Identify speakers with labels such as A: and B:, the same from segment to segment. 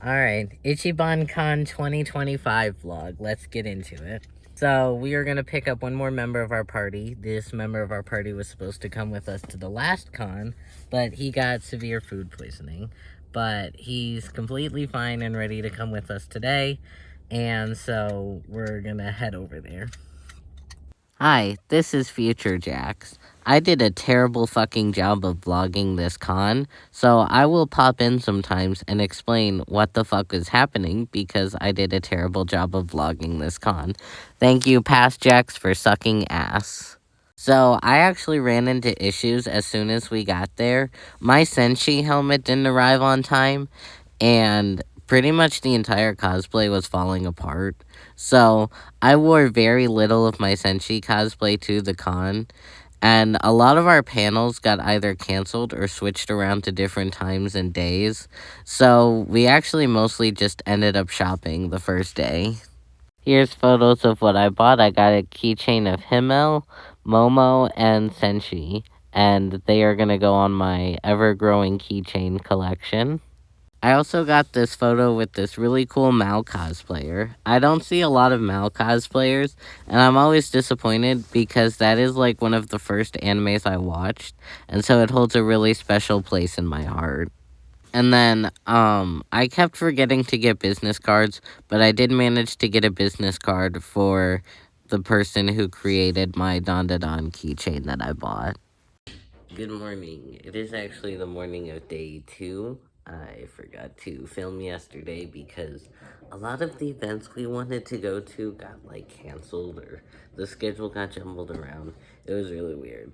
A: Alright, Ichibancon 2025 vlog. Let's get into it. So, we are going to pick up one more member of our party. This member of our party was supposed to come with us to the last con, but he got severe food poisoning. But he's completely fine and ready to come with us today, and so we're going to head over there. Hi, this is Future Jax. I did a terrible fucking job of vlogging this con, so I will pop in sometimes and explain what the fuck is happening because I did a terrible job of vlogging this con. Thank you, Past Jax, for sucking ass. So, I actually ran into issues as soon as we got there. My Senshi helmet didn't arrive on time, and pretty much the entire cosplay was falling apart. So, I wore very little of my Senshi cosplay to the con, and a lot of our panels got either canceled or switched around to different times and days. So, we actually mostly just ended up shopping the first day. Here's photos of what I bought. I got a keychain of Himmel, Momo, and Senshi, and they are going to go on my ever-growing keychain collection. I also got this photo with this really cool Mal cosplayer. I don't see a lot of Mal cosplayers, and I'm always disappointed because that is like one of the first animes I watched, and so it holds a really special place in my heart. And then, I kept forgetting to get business cards, but I did manage to get a business card for the person who created my Don keychain that I bought. Good morning. It is actually the morning of day 2. I forgot to film yesterday because a lot of the events we wanted to go to got like canceled or the schedule got jumbled around. It was really weird.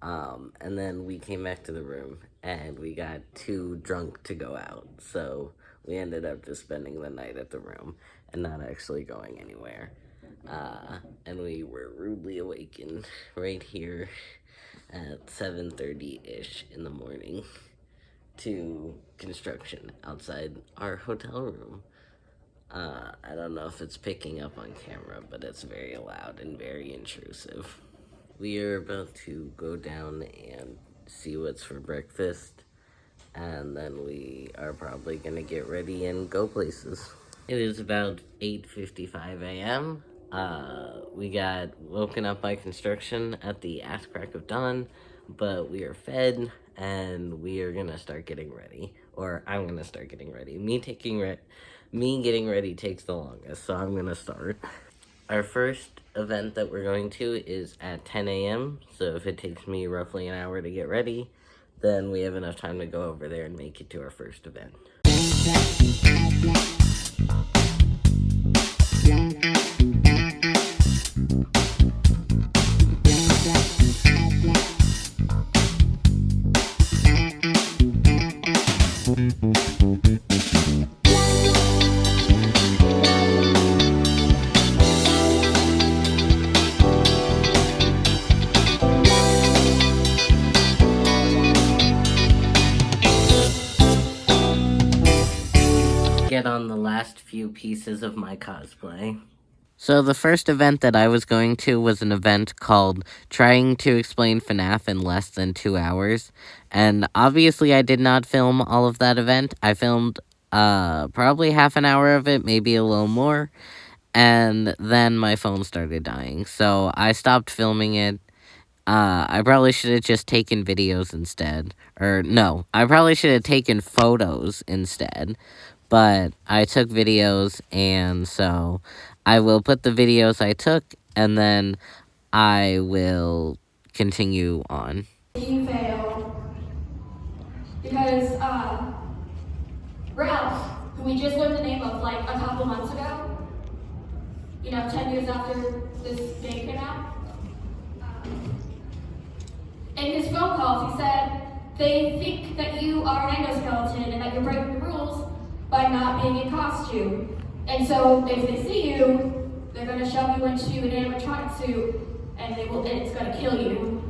A: And then we came back to the room and we got too drunk to go out. So we ended up just spending the night at the room and not actually going anywhere. And we were rudely awakened right here at 7:30-ish in the morning to construction outside our hotel room. I don't know if it's picking up on camera, but it's very loud and very intrusive. We are about to go down and see what's for breakfast, and then we are probably gonna get ready and go places. It is about 8:55 a.m. We got woken up by construction at the ass crack of dawn, but we are fed and we are gonna start getting ready. Or I'm gonna start getting ready. Me getting ready takes the longest, so I'm gonna start. Our first event that we're going to is at 10 a.m. So if it takes me roughly an hour to get ready, then we have enough time to go over there and make it to our first event. Get on the last few pieces of my cosplay. So the first event that I was going to was an event called Trying to Explain FNAF in Less Than 2 Hours. And obviously I did not film all of that event. I filmed probably half an hour of it, maybe a little more. And then my phone started dying. So I stopped filming it. I probably should have just taken videos instead. Or no, I probably should have taken photos instead. But I took videos, and so I will put the videos I took, and then I will continue on.
B: You fail because Ralph, who we just learned the name of like a couple months ago, 10 years after this game came out, in his phone calls he said they think that you are an endoskeleton and that you're breaking the rules by not being in costume. And so if they see you, they're going to shove you into an animatronic suit and it's going to kill you.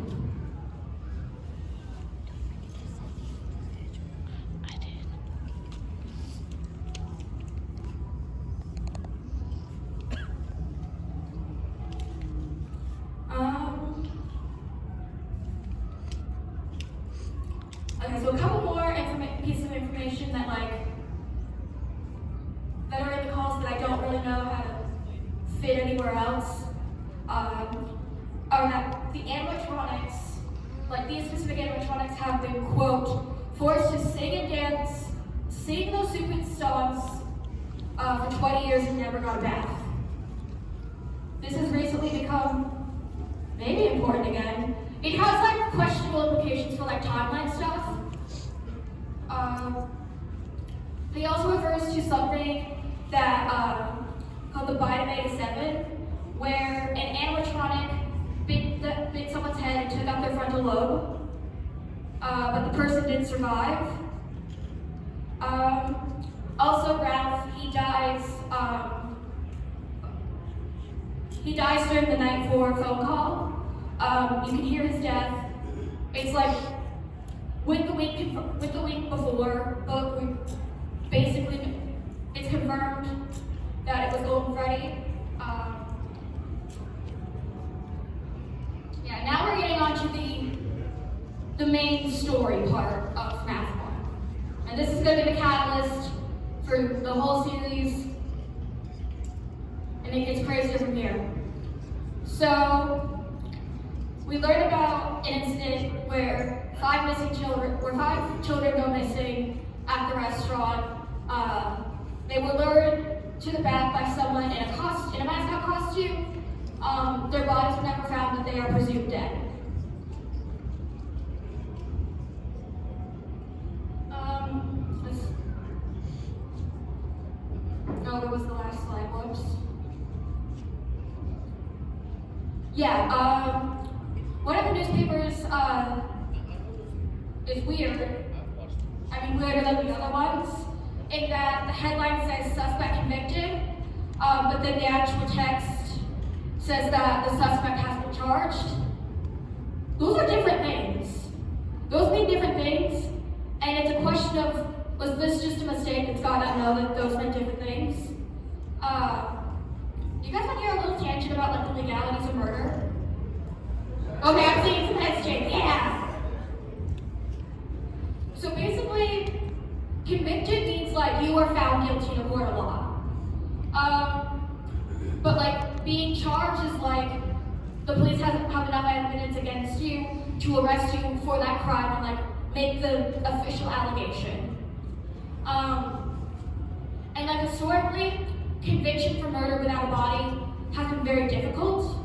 B: Okay, so a couple more pieces of information that did anywhere else, are that the animatronics, like these specific animatronics, have been, quote, forced to sing and dance, sing those stupid songs for 20 years and never got a bath. This has recently become maybe important again. It has like questionable implications for like timeline stuff. He also refers to something that called the bite of 87, where an animatronic bit someone's head and took out their frontal lobe, but the person didn't survive. Also, Ralph, he dies during the night 4 phone call. You can hear his death. It's like with the week before, but basically it's confirmed that it was Golden Freddy. Yeah, now we're getting on to the main story part of FNAF 1. And this is going to be the catalyst for the whole series, and it gets crazier from here. So, we learned about an incident where 5 children go missing at the restaurant. They were lured to the bath by someone in a mascot costume. Their bodies were never found, but they are presumed dead. That was the last slide, whoops. Yeah, one of the newspapers is weird. I mean, weirder than the other ones, in that the headline says suspect convicted, but then the actual text says that the suspect has been charged. Those are different things. Those mean different things, and it's a question of, was this just a mistake? Did God not know that those meant different things? You guys want to hear a little tangent about like the legalities of murder? Okay, I'm seeing some heads shake. Yeah. So basically, convicted means like you are found guilty in a court of law. But like being charged is like the police have enough evidence against you to arrest you for that crime and like make the official allegation. And like historically, conviction for murder without a body has been very difficult.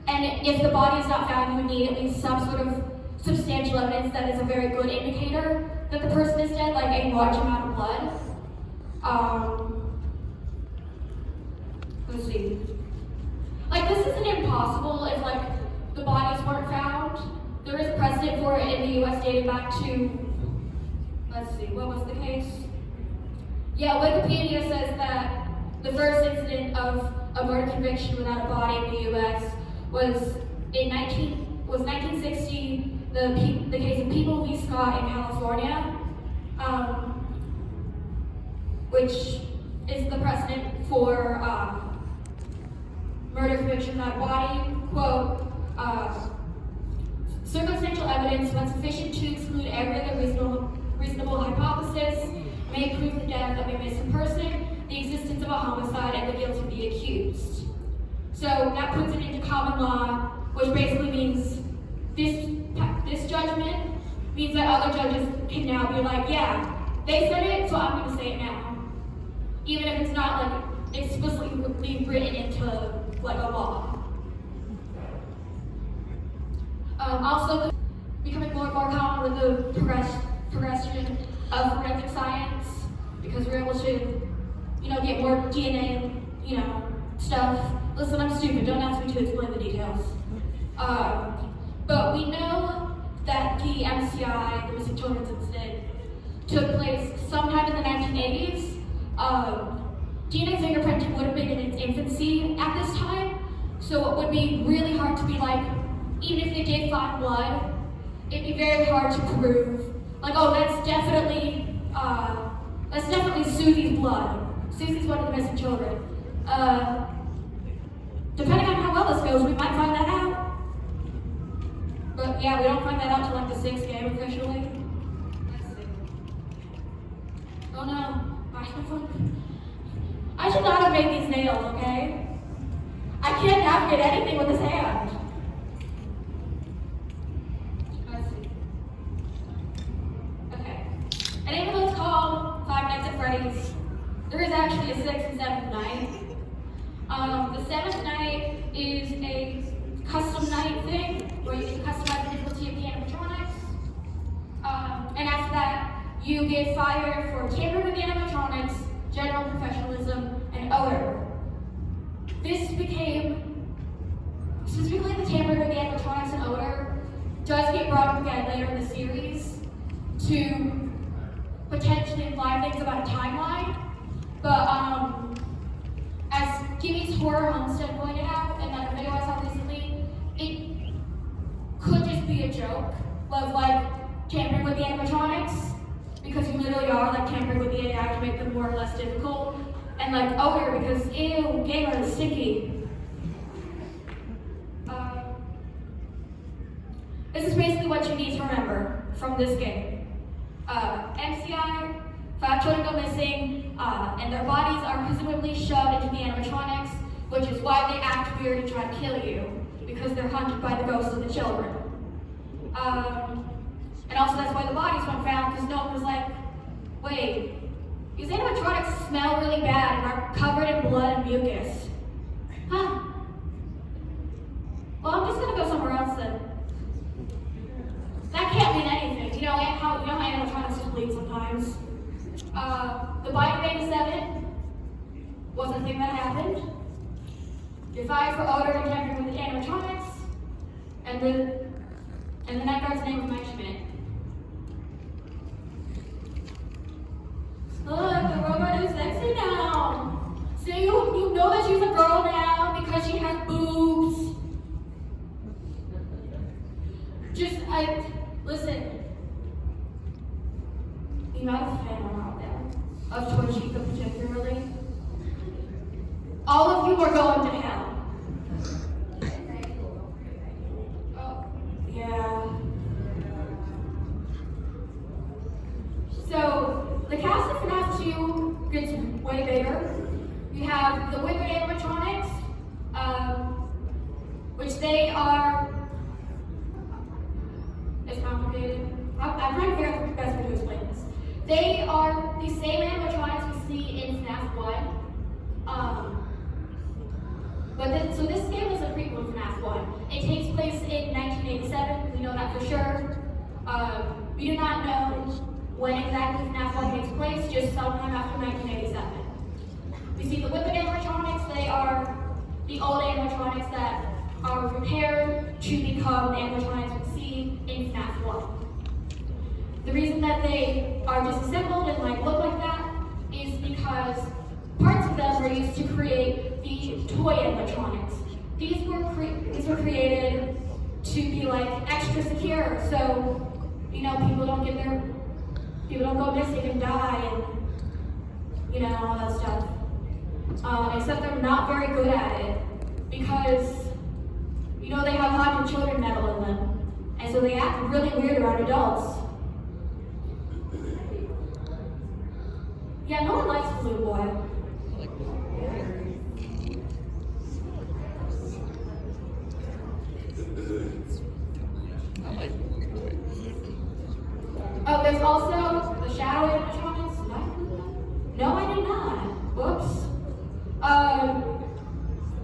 B: And if the body is not found, you would need at least some sort of substantial evidence that is a very good indicator that the person is dead, like a large amount of blood. Let's see. Like this isn't impossible if like the bodies weren't found. There is precedent for it in the US dating back to, let's see, what was the case? Yeah, Wikipedia says that the first incident of a murder conviction without a body in the US was 1960, the case of People v. Scott in California, which is the precedent for murder conviction without a body. Quote, circumstantial evidence, when sufficient to exclude every other reasonable hypothesis, may prove the death of a missing person, the existence of a homicide, and the guilt of the accused. So that puts it into common law, which basically means this judgment means that other judges can now be like, yeah, they said it, so I'm going to say it now. Even if it's not like explicitly written into like a law. Also, becoming more and more common with the progression of forensic science, because we're able to, get more DNA and, stuff. Listen, I'm stupid, don't ask me to explain the details. But we know that the MCI, the Missing Children's Incident, took place sometime in the 1980s. DNA fingerprinting would have been in its infancy at this time, so it would be really hard to be like, even if they did find blood, it'd be very hard to prove, like, oh, that's definitely Susie's blood. Susie's one of the missing children. Depending on how well this goes, we might find that out. But yeah, we don't find that out till like the 6th game officially. Let's see. Oh no, my phone. I should not have made these nails, okay? I can't navigate anything with this hand. Let's see. Okay. And even though it's called Five Nights at Freddy's, there is actually a sixth and seventh night. The seventh night is a custom night thing where you can customize the difficulty of the animatronics. And after that, you get fired for tampering with the animatronics, general professionalism, and odor. This became, specifically the tampering with the animatronics and odor, does get brought up again later in the series to potentially imply things about a timeline. But as Gimmy's Horror Homestead pointed out in that video I saw recently, it could just be a joke of like tampering with the animatronics, because you literally are like tampering with the AI to make them more or less difficult, and like odor because ew, gamer is sticky. This is basically what you need to remember from this game. MCI, 5 children go missing, and their bodies are presumably shoved into the animatronics, which is why they act weird and try to kill you, because they're hunted by the ghosts of the children. And also that's why the bodies weren't found, because no one was like, wait, these animatronics smell really bad and are covered in blood and mucus. Huh. Well, I'm just gonna go somewhere else then. That can't mean anything. You know how animatronics just bleed sometimes. The bite of 87 wasn't a thing that happened. You're fired for odor and tampering with the animatronics, and the night guard's name was Mike Schmidt. Look, the robot is sexy now. So you know that she's a girl now because she has boobs. Listen. The amount of fandom out there, of Twitchica particularly, all of you are going to hell. Oh, yeah. So, the cast of FNAF 2 gets way bigger. You have the Wicked animatronics, which they are, it's complicated. I'm trying to figure out the best way to explain this. They are the same animatronics we see in FNAF 1. So this game is a prequel to FNAF 1. It takes place in 1987, we know that for sure. We do not know when exactly FNAF 1 takes place, just sometime after 1987. We see the Wicked animatronics, they are the old animatronics that are repaired to become the animatronics we see in FNAF 1. The reason that they are disassembled and look like that is because parts of them were used to create the toy animatronics. These were created to be extra secure, so people don't go missing and die and all that stuff. Except they're not very good at it because they have haunted children metal in them, and so they act really weird around adults. Yeah, no one likes Blue Boy. Oh, there's also the Shadow animatronics. Did I include that? No, I did not. Whoops.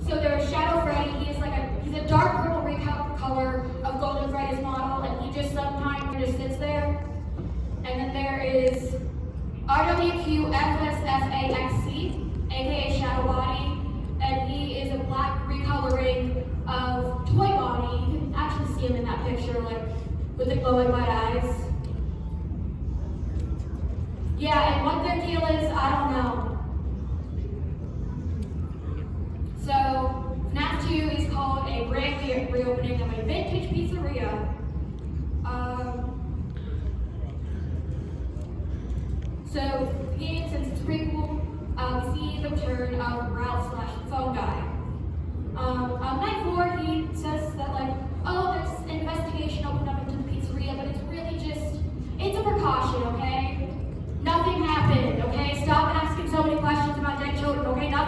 B: So there's Shadow Freddy. He's a dark purple recolor of Golden Freddy's model, and he just sometimes just sits there. And then there is RWQFSFAXC, aka Shadow Body, and he is a black recoloring of Toy Body. You can actually see him in that picture, with the glowing white eyes. Yeah, and what their deal is, I don't know. So, FNAF 2 is called a brand new reopening of a vintage pizzeria. So, the game, since it's prequel, we see the return of Ralph/Phone Guy. On night 4, he says that there's an investigation opened up into the pizzeria, but it's really it's a precaution, okay? Nothing happened, okay? Stop asking so many questions about dead children, okay? Nothing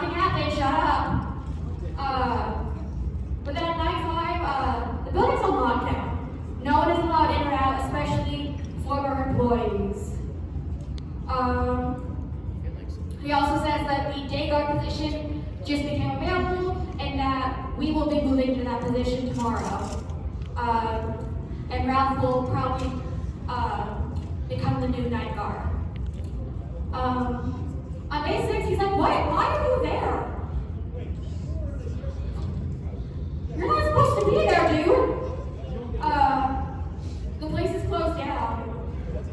B: He also says that the day guard position just became available and that we will be moving to that position tomorrow. And Ralph will probably become the new night guard. On May 6th, he's like, why are you there? You're not supposed to be there, dude. The place is closed down.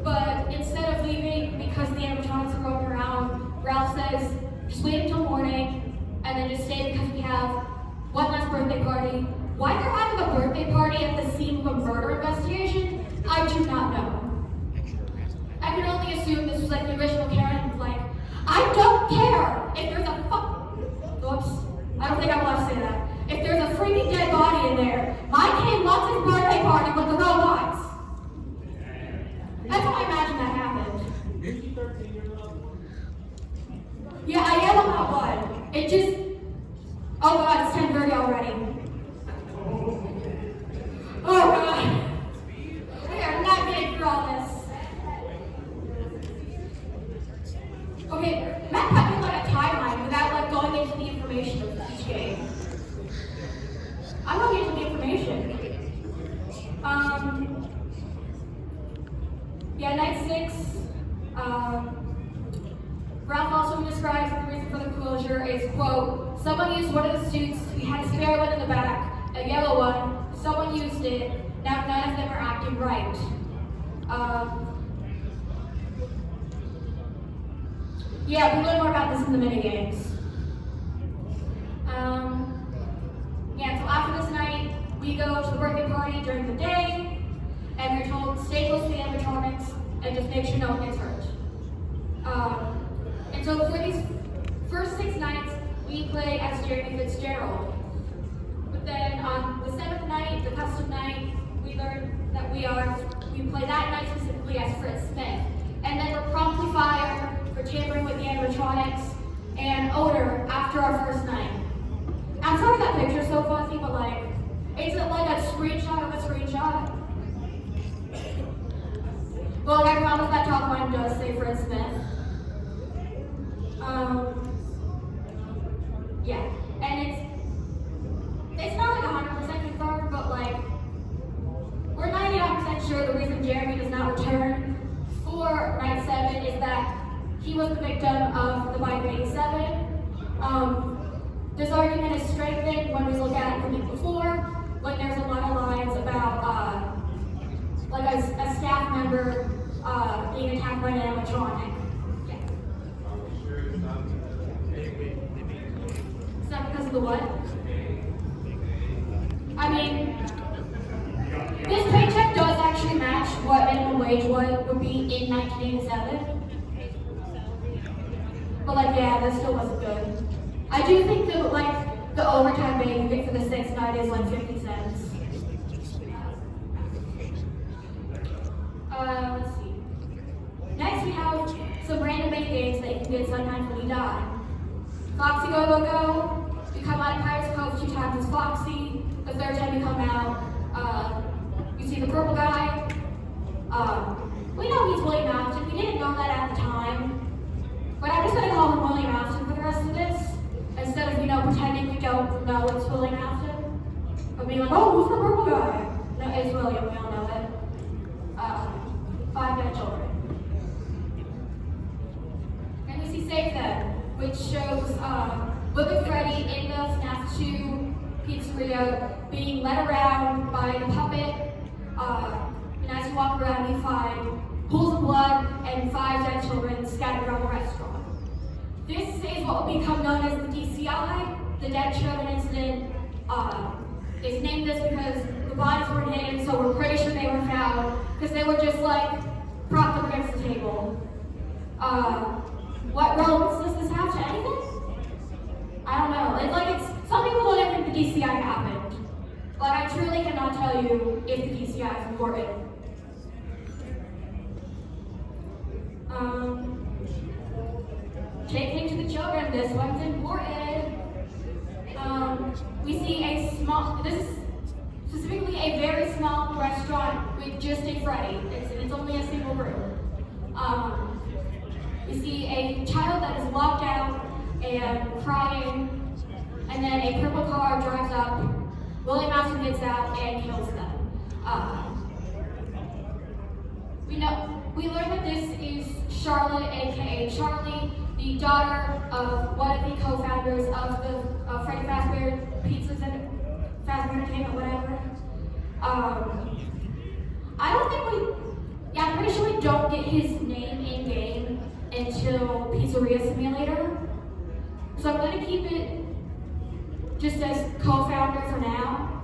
B: But instead of leaving because the animatronics are going around, Ralph says, just wait until morning and then just stay because we have one last birthday party. Why they're having a birthday party at the scene of a murder investigation, I do not know. I can only assume this was like the original Karen who's like, I don't care if there's a whoops, I don't think I'm allowed to say that. If there's a freaking dead body in there, my kid wants his birthday party with the robots. That's how I imagine that happened. Yeah, I am on that one. It just, oh god, it's 10:30 already. Oh god. We are not getting through all this. Okay, Matt cut me like a timeline without like going into the information of each game. I'm not getting into the information. Yeah, night 6. Ralph also describes the reason for the closure is, quote, someone used one of the suits, we had a spare one in the back, a yellow one, someone used it, now none of them are acting right. Yeah, we'll learn more about this in the minigames. Yeah, so after this night, we go to the birthday party during the day, and we're told stay close to the animatronics and just make sure no one gets hurt. And so for these first 6 nights, we play as Jeremy Fitzgerald. But then on the 7th night, the custom night, we learn that we play that night specifically as Fritz Smith. And then we're promptly fired for tampering with the animatronics and odor after our first night. I'm sorry that picture's so fuzzy, but like, it's like a screenshot of a screenshot. Well, I promise that top line does say Fritz Smith. Yeah, and it's not like 100% confirmed, but like, we're 99% sure the reason Jeremy does not return for night 7 is that he was the victim of the bike of 87. This argument is strengthened when we look at it the week before, when there's a lot of lines about like a staff member being attacked by an animatronic. Yeah. Is that because of the what? I mean, this paycheck does actually match what minimum wage would be in 1987. But like, yeah, this still wasn't good. I do think that like the overtime pay you get for the 6th night is like 50 cents. Let's see. Next we have some random mini games that you can get sometimes when you die. Foxy Go Go Go. You come out of Pirate's Cove 2 times as Foxy. The 3rd time you come out, you see the purple guy. We know he's William Afton. We didn't know that at the time. But I'm just going to call him William Afton for the rest of this, instead of, pretending we don't know it's William Afton. But being like, oh, who's the purple guy? No, it's William, we all know it. 5 dead children. And we see Save Them, which shows Wicked Freddy in the FNAF 2 pizzeria being led around by the puppet. And as you walk around, you find pools of blood and 5 dead children scattered around the restaurant. This is what will become known as the DCI, the Dead Children Incident. It's named this because the bodies were hidden, so we're pretty sure they were found, because they were just like propped up against the table. What relevance does this have to anything? I don't know. Some people don't even think the DCI happened. Like, I truly cannot tell you if the DCI is important. Taking to the children, this one's important. We see this is specifically a very small restaurant with just a Freddy. It's only a single room. We see a child that is locked out and crying, and then a purple car drives up. Willie Mountain gets out and kills them. We learn that this is Charlotte, aka Charlie, the daughter of one of the co-founders of the Freddy Fazbear Pizzas and Fazbear Entertainment, whatever. I'm pretty sure we don't get his name in game until Pizzeria Simulator. So I'm gonna keep it just as co-founder for now.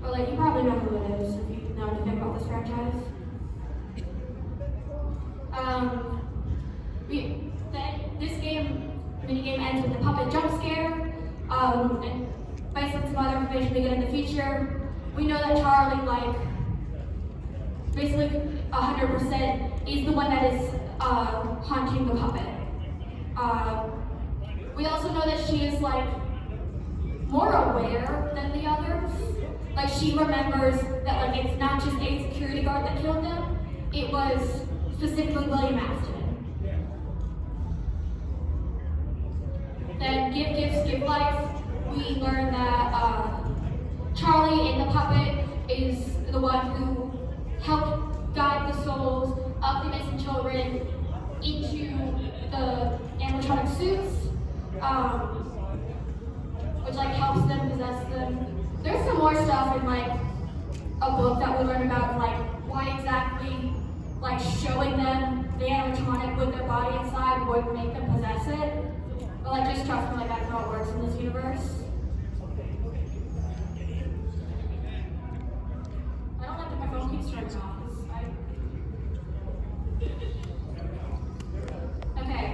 B: Or like, you probably know who it is if you know anything about this franchise. This minigame ends with the puppet jump scare. And based on some other information we get in the future, we know that Charlie, like, basically 100% is the one that is haunting the puppet. We also know that she is, like, more aware than the others. Like, she remembers that, like, it's not just a security guard that killed them, it was specifically William Afton. Then Give Life, we learn that Charlie in the puppet is the one who helped guide the souls of the missing children into the animatronic suits, which like helps them possess them. There's some more stuff in like a book that we learn about like why exactly like showing them the animatronic with their body inside would make them possess it. But like just trust me, like that's how it works in this universe. I don't like that my phone keeps turning off. Okay,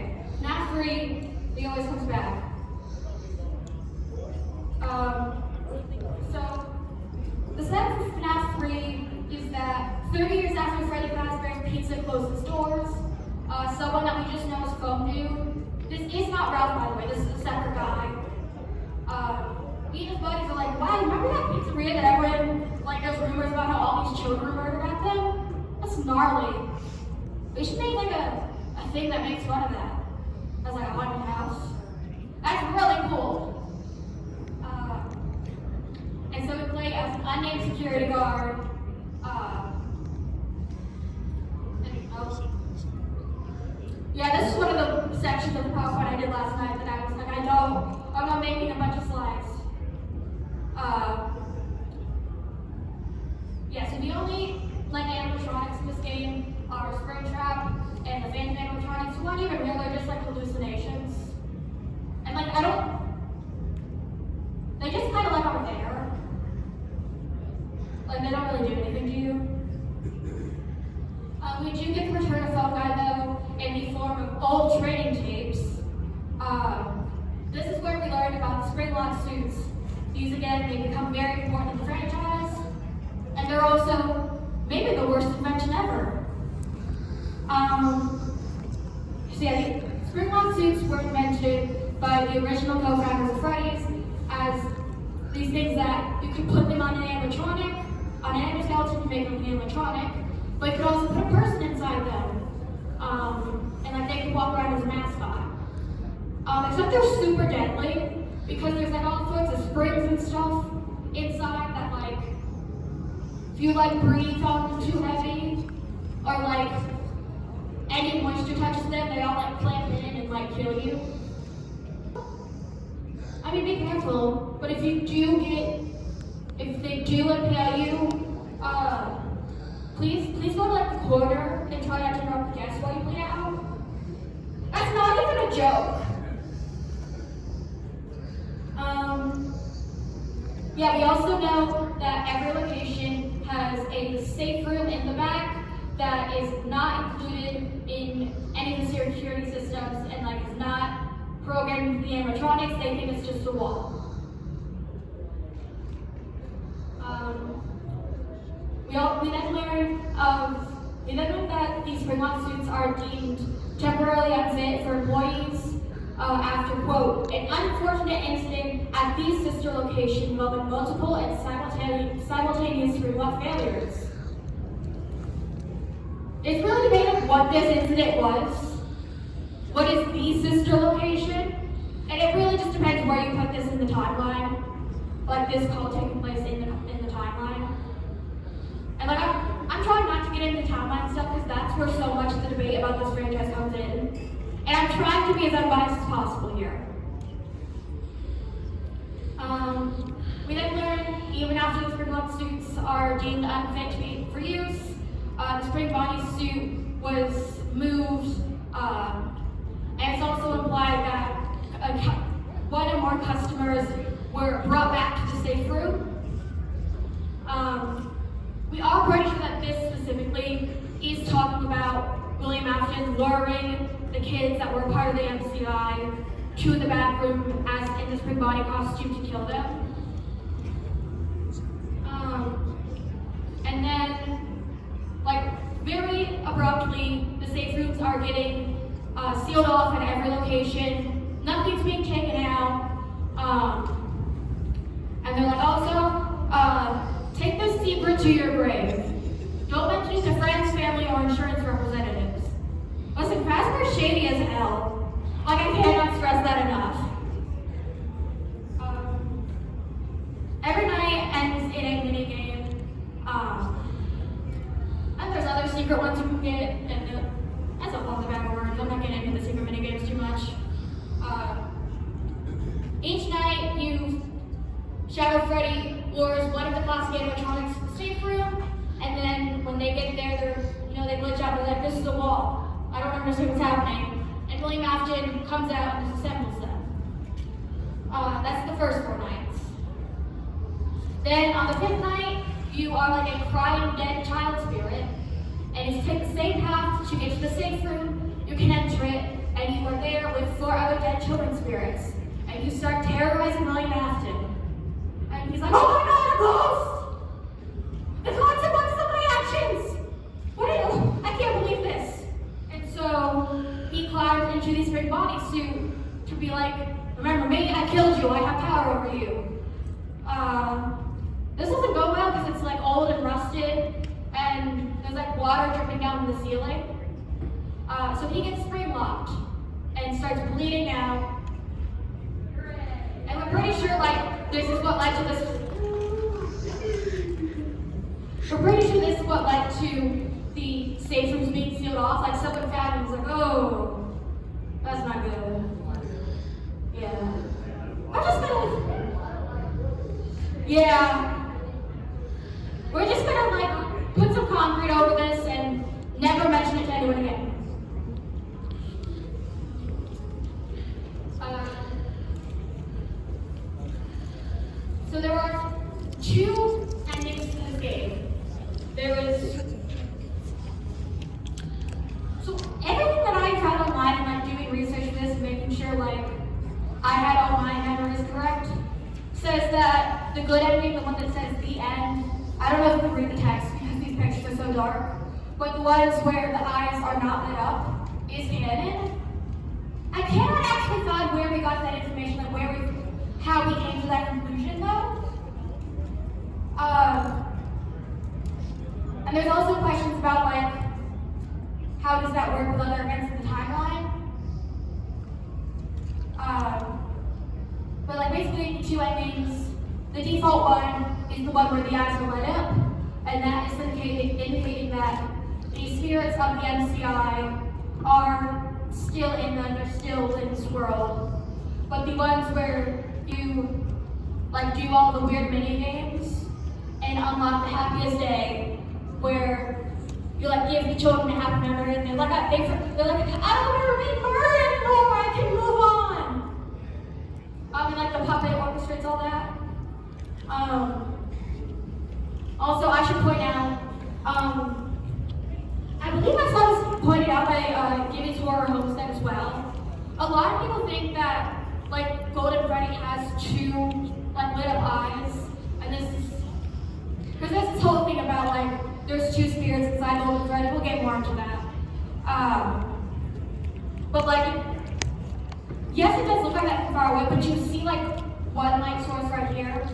B: FNAF 3, he always comes back. So, the setup for FNAF 3 is that 30 years after Freddy Fazbear's Pizza closed its doors, someone that we just know as Phone Dude. This is not Ralph, by the way, this is a separate guy. He and his buddies are like, wow, remember that pizzeria that everyone, like, there's rumors about how all these children were murdered at them? That's gnarly. We should make, like, a thing that makes fun of that. As, like, a haunted house. That's really cool. And so we play as an unnamed security guard. Yeah, this is one of the sections of the PowerPoint I did last night that I was like, I'm not making a bunch of slides. Yeah, so the only like animatronics in this game are Springtrap and the Phantom animatronics, who aren't even real, they're just like hallucinations. And like, they just kind of like are there. Like, they don't really do anything to you. We do get the return of Phone Guy though, in the form of old training tapes. This is where we learned about the spring-lock suits. These again, they become very important in the franchise, and they're also maybe the worst invention ever. So yeah, the spring-lock suits were invented by the original co-founders of Freddy's as these things that you could put them on an animatronic, on an exoskeleton to make them animatronic, but you could also put a person inside them. And like they can walk around as a mascot. Except they're super deadly because there's like all sorts of springs and stuff inside that like if you like breathe on them too heavy or like any moisture touches them, they all like clamp in and like kill you. I mean, be careful, but if they do impale you, please go to like the corner and try not to interrupt the guests while you play out. That's not even a joke. Yeah, we also know that every location has a safe room in the back that is not included in any of the security systems and like is not programmed into the animatronics. They think it's just a wall. We then learned that these spring-lock suits are deemed temporarily unfit for employees after, quote, an unfortunate incident at these sister locations involving multiple and simultaneous spring-lock failures. It's really debated what this incident was. what is the sister location, and it really just depends where you put this in the timeline, like this call taking place in the timeline. And like I'm trying not to get into timeline stuff because that's where so much of the debate about this franchise comes in. And I'm trying to be as unbiased as possible here. We then learn, even after the spring lock suits are deemed unfit to be for use, the spring body suit was moved, and it's also implied that one or more customers were brought back to the safe room. We are pretty sure that this specifically is talking about William Afton luring the kids that were part of the MCI to the back room as in the spring body costume to kill them. And then, like, very abruptly, the safe rooms are getting sealed off at every location. Nothing's being taken out. And they're like, also, take this secret to your grave. Don't mention it to friends, family, or insurance representatives. Listen, Casper's shady as hell. Like, I cannot stress that enough. Every night ends in a mini game. And there's other secret ones you can get, and that's a whole bag of words. I'm not getting into the secret mini games too much. Each night, Shadow Freddy lures one of the classic animatronics to the safe room, and then when they get there, they glitch out. They're like, "This is a wall. I don't understand what's happening." And William Afton comes out and disassembles them. That's the first 4 nights. Then on the 5th night, you are like a crying dead child spirit, and you take the same path to get to the safe room. You can enter it, and you are there with 4 other dead children spirits, and you start terrorizing William Afton. And he's like, "Oh my God, a ghost! The consequences of my actions! I can't believe this!" And so he climbs into the spring bodysuit to be like, "Remember me? I killed you. I have power over you." This doesn't go well because it's like old and rusted, and there's like water dripping down from the ceiling. So he gets spring locked and starts bleeding out. And we're pretty sure like this is what led to this. We're pretty sure this is what led to the safe rooms being sealed off. Like someone found it and was like, "Oh, that's not good." Yeah. I'm just gonna. Yeah. We're just gonna like put some concrete over this and never mention it to anyone again. So there are 2 endings to this game. There is so everything that I found online and like doing research for this and making sure like I had all my memories correct says that the good ending, the one that says the end, I don't know if you can read the text because these pictures are so dark, but the ones where the eyes are not lit up is canon. I cannot actually find where we got that information, like how we came to that conclusion though. And there's also questions about like, how does that work with other events in the timeline? But like basically 2 endings. The default one is the one where the eyes are lit up, and that is indicating that the spirits of the MCI are still they're still in this world. But the ones where you like do all the weird mini games and unlock the happiest day, where you like give the children a happy memory, and they're like, "I don't want to remember anymore. I can move on." And like the puppet orchestrates all that. Also, I should point out, I believe I saw this pointed out by Gibby's Horror Homestead as well. A lot of people think that like Golden Freddy has 2 like lit up eyes, and because there's this whole thing about like there's 2 spirits inside Golden Freddy. We'll get more into that. But like, yes, it does look like that from far away, but you see like one light source right here.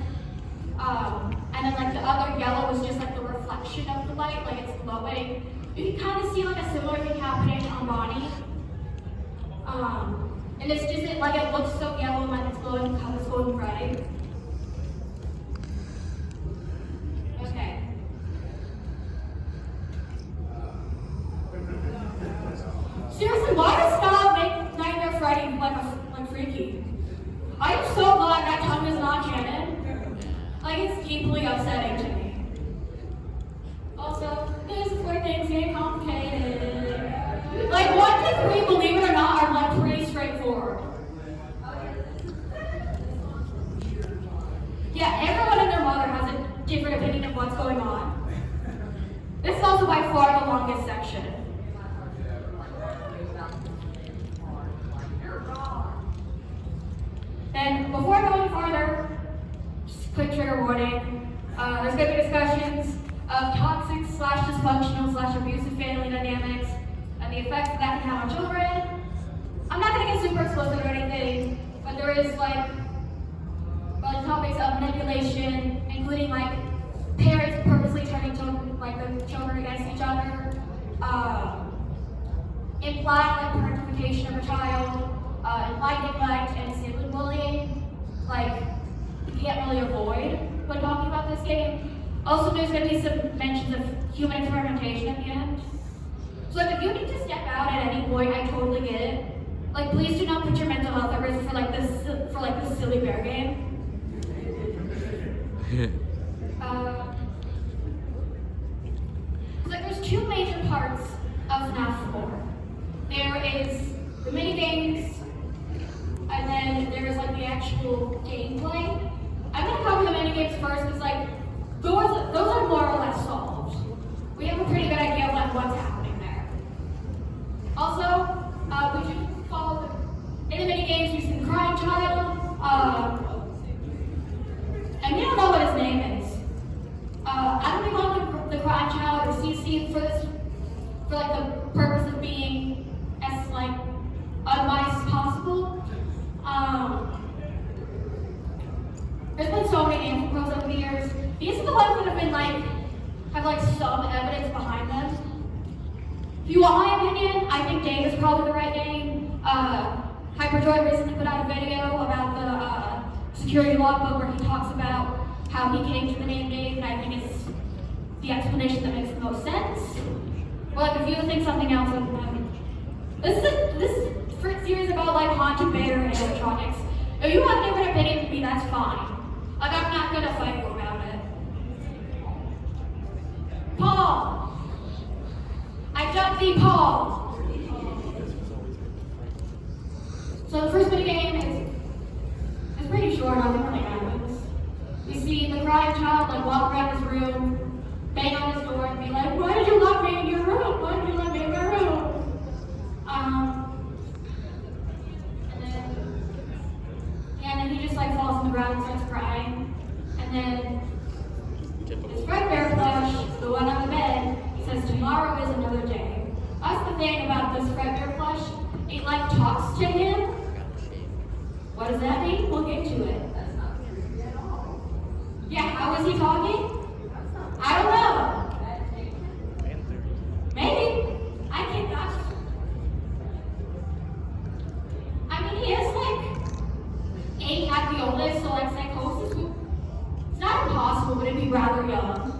B: And then like the other yellow is just like the reflection of the light, like it's glowing. You can kind of see like a similar thing happening on Bonnie. And it's just like it looks so yellow when it's glowing because it's golden Friday. Okay. Seriously, why does Snob make Nightmare Friday like freaky? I am so glad that tongue is not canon. Like, it's deeply upsetting to me. Also, this is where things get complicated. Like, 1 to 3, believe it or not, are like pretty straightforward. Yeah, everyone and their mother has a different opinion of what's going on. This is also by far the longest section. And before I go any farther, just a quick trigger warning. There's going to be discussions of toxic / dysfunctional / abusive family dynamics and the effects that can have on children. I'm not going to get super explicit or anything, but there is like topics of manipulation, including like parents purposely turning the children against each other, implied parentification of a child, implied neglect, and sibling bullying. Like, you can't really avoid when talking about this game. Also, there's going to be some mentions of human experimentation at the end. So, like, if you need to step out at any point, I totally get it. Like, please do not put your mental health at risk for this silly bear game. Like, there's 2 major parts of FNAF 4. There is the mini games, and then there's like the actual gameplay. I'm gonna cover the mini games first because like those are more or less solved. We have a pretty good idea of like what's happening there. Also, we should follow in the mini games. You see the crying child, and we don't know what his name is. I don't think the crying child or CC for like the purpose of being as like unbiased as possible. There's been so many anthropos over the years. These are the ones that have been have some evidence behind them. If you want my opinion, I think Dave is probably the right name. Hyperjoy recently put out a video about the security logbook where he talks about how he came to the name Dave, and I think it's the explanation that makes the most sense. Or like if you think something else, this is a series about like haunted bear and animatronics. If you have a different opinion than me, that's fine. Like, I'm not gonna fight you about it. Paul! I dubbed thee Paul! So the first mini game is pretty short, nothing really happens. We see the crying child like walk around his room, bang on his door and be like, why did you lock me in your room? Why did you let me in my room? And then he just like falls on the ground and starts crying. And then his red bear plush, the one on the bed, says tomorrow is another day. That's the thing about this red bear plush. It like talks to him. What does that mean? We'll get to it. That's not creepy at all. Yeah, how is he talking? I don't know. Maybe. I can't vouch. I mean, he is like 8 at the oldest, so like psychosis, it's not impossible, but it'd be rather young.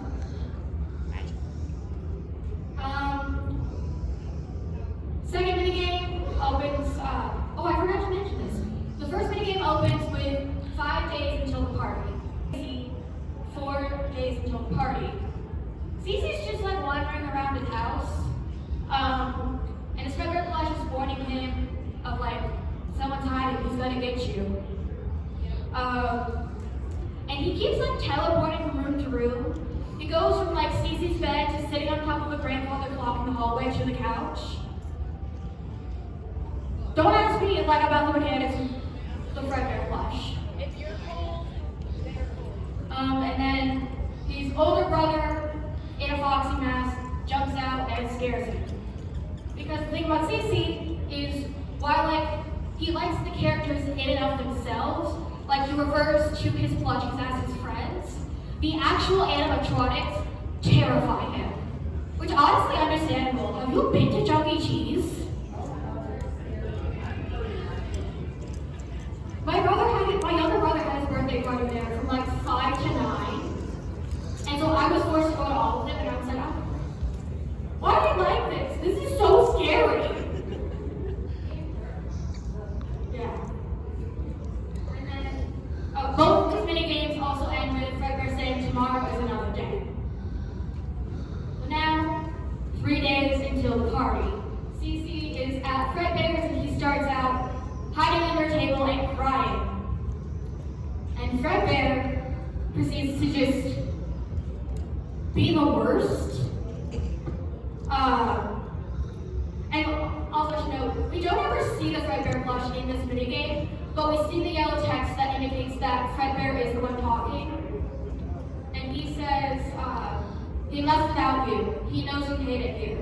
B: Second minigame opens, oh, I forgot to mention this. The first minigame opens with 5 days until the party. 4 days until the party. Cece's just like wandering around his house, and his red bear plush is warning him of like, someone's hiding, he's gonna get you. And he keeps like teleporting from room to room. He goes from like Cece's bed to sitting on top of a grandfather clock in the hallway to the couch. Don't ask me like about the mechanics of the red bear plush. If you're cold, they're cold. And then his older brother in a foxy mask jumps out and scares him. Because the thing about Cece is while like he likes the characters in and of themselves, like he refers to his plushies as his friends, the actual animatronics terrify him. Which honestly understandable. Have you been to Chuck E. Cheese? kindergarten there from like 5 to 9. And so I was forced to go to all of them, and I was like, why do you like this? This is so scary. Yeah. And then both of these mini games also end with Fredbear saying tomorrow is another day. So now, 3 days until the party. Cece is at Fredbear's and he starts out hiding under a table and crying. And Fredbear proceeds to just be the worst. And also to note, we don't ever see the Fredbear plush in this minigame, but we see the yellow text that indicates that Fredbear is the one talking. And he says, he left without you. He knows you hate it here.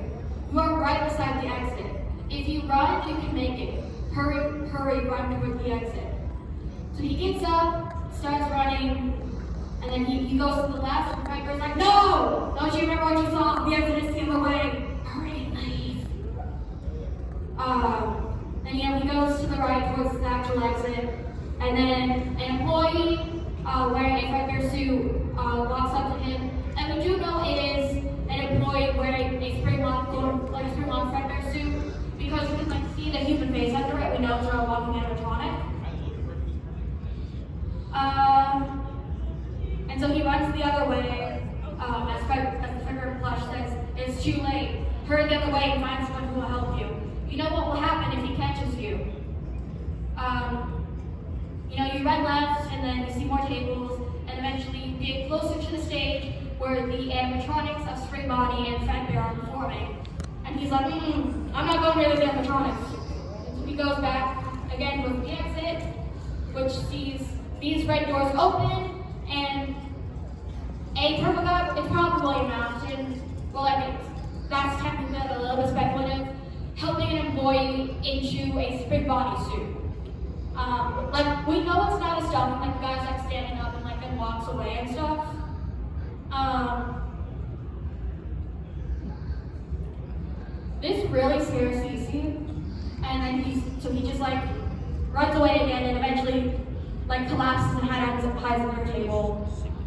B: You are right beside the exit. If you run, you can make it. Hurry, hurry, run toward the exit. So he gets up, starts running, and then he goes to the left, and Fredbear's like, no! Don't you remember what you saw? The exit is the other way. Hurry, leave. Then he goes to the right towards the actual exit, and then an employee wearing a Fredbear suit walks up to him, and we do know it is an employee wearing a spring-on Fredbear suit, because you can see the human face under it. We know it's not a walking animatronic. And so he runs the other way, as the Fredbear plush says, it's too late. Hurry the other way and find someone who will help you. You know what will happen if he catches you. You run left, and then you see more tables, and eventually you get closer to the stage where the animatronics of Spring Body and Fredbear are performing. And he's like, I'm not going near those animatronics. So he goes back again with the exit, which sees these red doors open, and a purple guy, it's probably a mountain. Well, that's technically a little bit speculative, helping an employee into a Spring Body suit. We know it's not a stuff, the guy's standing up and then walks away and stuff. This really scares Cece, and then he just runs away again and eventually collapses and hides under a table.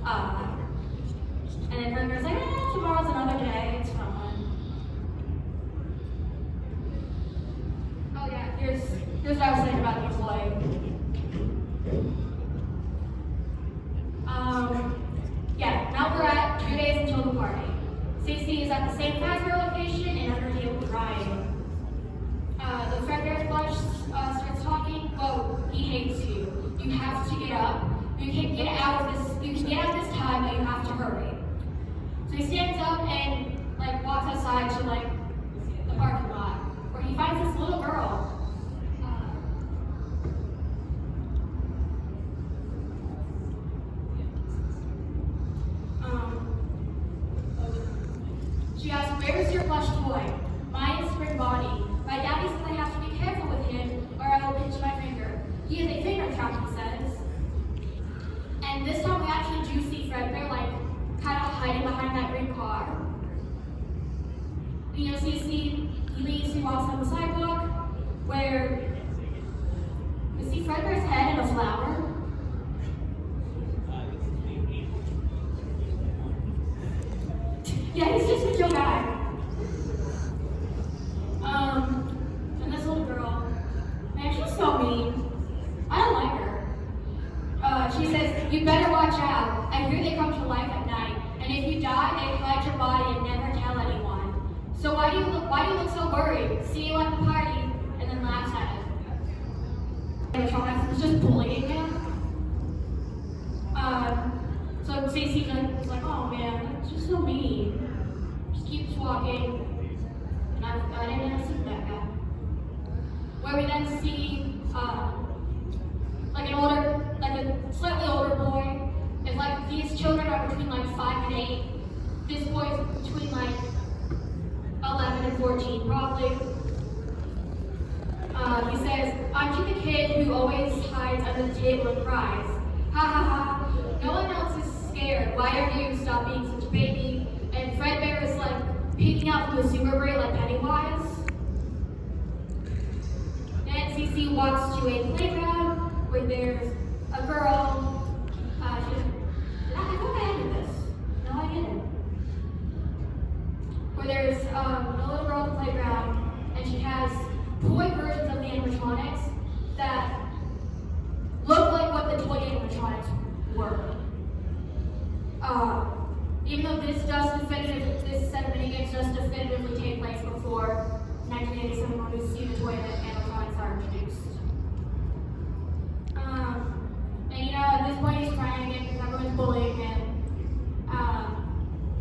B: And then Fredbear's like, tomorrow's another day, it's fine. Oh yeah, here's what I was saying about the employee. Now we're at 2 days until the party. Cece is at the same Fazbear location and under a table crying. The Fredbear plush starts talking. Oh, he hates you. You have to get up. You can get out of this time, but you have to hurry. So he stands up and walks outside to the parking lot, where he finds this little girl. She asks, "Where's your plush toy? Mine is Spring Body. My daddy says I have to be careful with him, or I will pinch my finger. He is a finger trap," he says. And this time we actually do see Fredbear kind of hiding behind that green car. So he leaves, he walks on the sidewalk, where you see Fredbear's head in a flower. Yeah, he's just a chill guy. And this little girl, man, she's so mean. I don't like her. She says, "You better watch out. I hear they come to life at night, and if you die, they hide your body and never tell anyone. So why do you look so worried? See you at the party," and then laughs at him. And it's just bullying him. So Stacey's like, "Oh man, it's just so mean." Just keeps walking, and I didn't understand that guy. Where we then see a slightly older boy. If these children are between 5 and 8, this boy is between 11 and 14 probably. He says, "Aren't you the kid who always hides under the table and cries? Ha ha ha. No one else is scared. Why are you? Stop being such a baby." And Fredbear is peeking out from the sewer grate like Pennywise. And Cece walks to a playground where there's a girl where there's a little girl on the playground, and she has toy versions of the animatronics that look like what the toy animatronics were. Even though this set of minigames does definitively take place before 1987, when we see the toy animatronics are introduced. And at this point he's crying again because everyone's bullying him.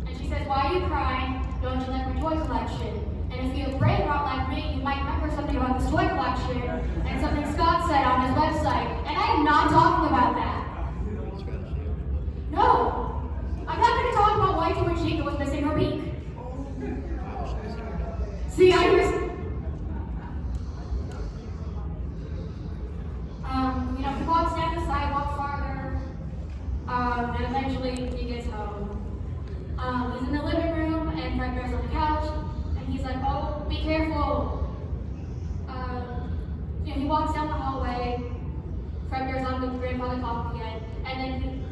B: And she says, "Why are you crying? Don't you like my toy collection? And if you have brain rot like me, you might remember something about this toy collection and something Scott said on his website." And I am not talking about that. No, I'm not going to talk about why Toy Chica was missing her beak. See, I just, he walks down the sidewalk farther, and eventually he gets home. He's in the living room, and Fred Bear's on the couch, and he's like, "Oh, be careful." He walks down the hallway. Fred Bear's on the grandfather clock again, and then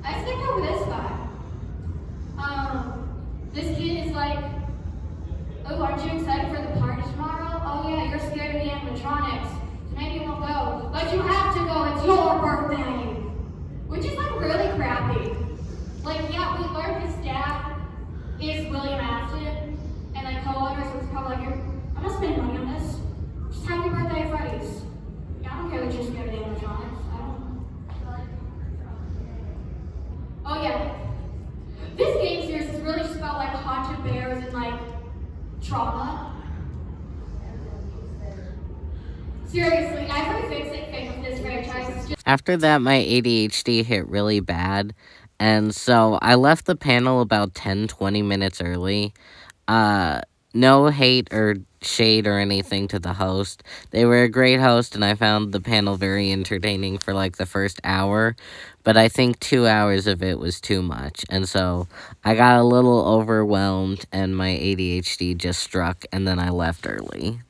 B: I skipped over this guy. This kid is like, "Oh, aren't you excited for the party tomorrow? Oh yeah, you're scared of the animatronics. Maybe you won't go. But you have to go, it's your birthday." Which is like really crappy. Like, yeah, we learned his dad is William Afton, and like co-owners was probably like, "I'm not spending money on this. Just have your birthday at Freddy's." Yeah, I don't care that you're scared of the animatronics. I don't. Oh yeah. This game series is really just about like haunted bears and like trauma. Seriously, every fix-it thing with this franchise is just...
A: After that, my ADHD hit really bad, and so I left the panel about 10-20 minutes early. No hate or shade or anything to the host. They were a great host, and I found the panel very entertaining for like the first hour, but I think 2 hours of it was too much, and so I got a little overwhelmed, and my ADHD just struck, and then I left early.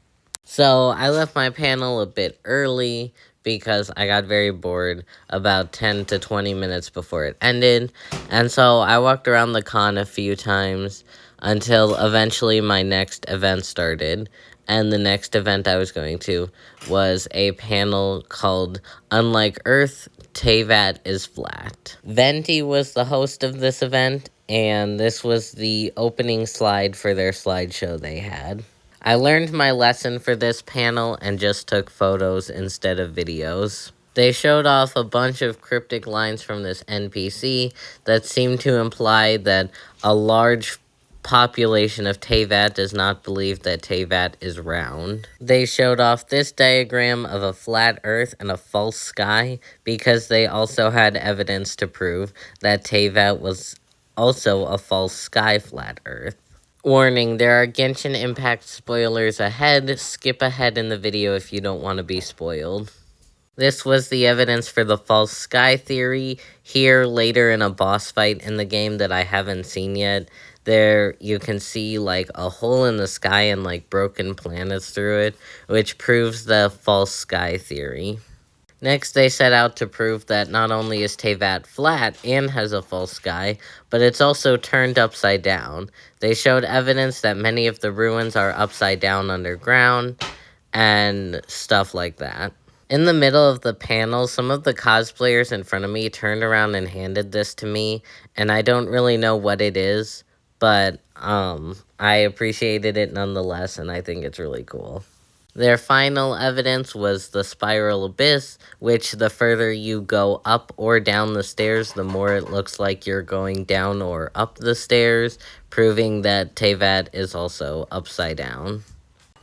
A: So I left my panel a bit early because I got very bored about 10 to 20 minutes before it ended. And so I walked around the con a few times until eventually my next event started. And the next event I was going to was a panel called "Unlike Earth, Teyvat is Flat." Venti was the host of this event, and this was the opening slide for their slideshow they had. I learned my lesson for this panel and just took photos instead of videos. They showed off a bunch of cryptic lines from this NPC that seemed to imply that a large population of Teyvat does not believe that Teyvat is round. They showed off this diagram of a flat earth and a false sky because they also had evidence to prove that Teyvat was also a false sky flat earth. Warning, there are Genshin Impact spoilers ahead. Skip ahead in the video if you don't want to be spoiled. This was the evidence for the false sky theory. Here, later in a boss fight in the game that I haven't seen yet, there you can see like a hole in the sky and like broken planets through it, which proves the false sky theory. Next, they set out to prove that not only is Teyvat flat and has a false sky, but it's also turned upside down. They showed evidence that many of the ruins are upside down underground, and stuff like that. In the middle of the panel, some of the cosplayers in front of me turned around and handed this to me, and I don't really know what it is, but I appreciated it nonetheless, and I think it's really cool. Their final evidence was the spiral abyss, which the further you go up or down the stairs, the more it looks like you're going down or up the stairs, proving that Teyvat is also upside down.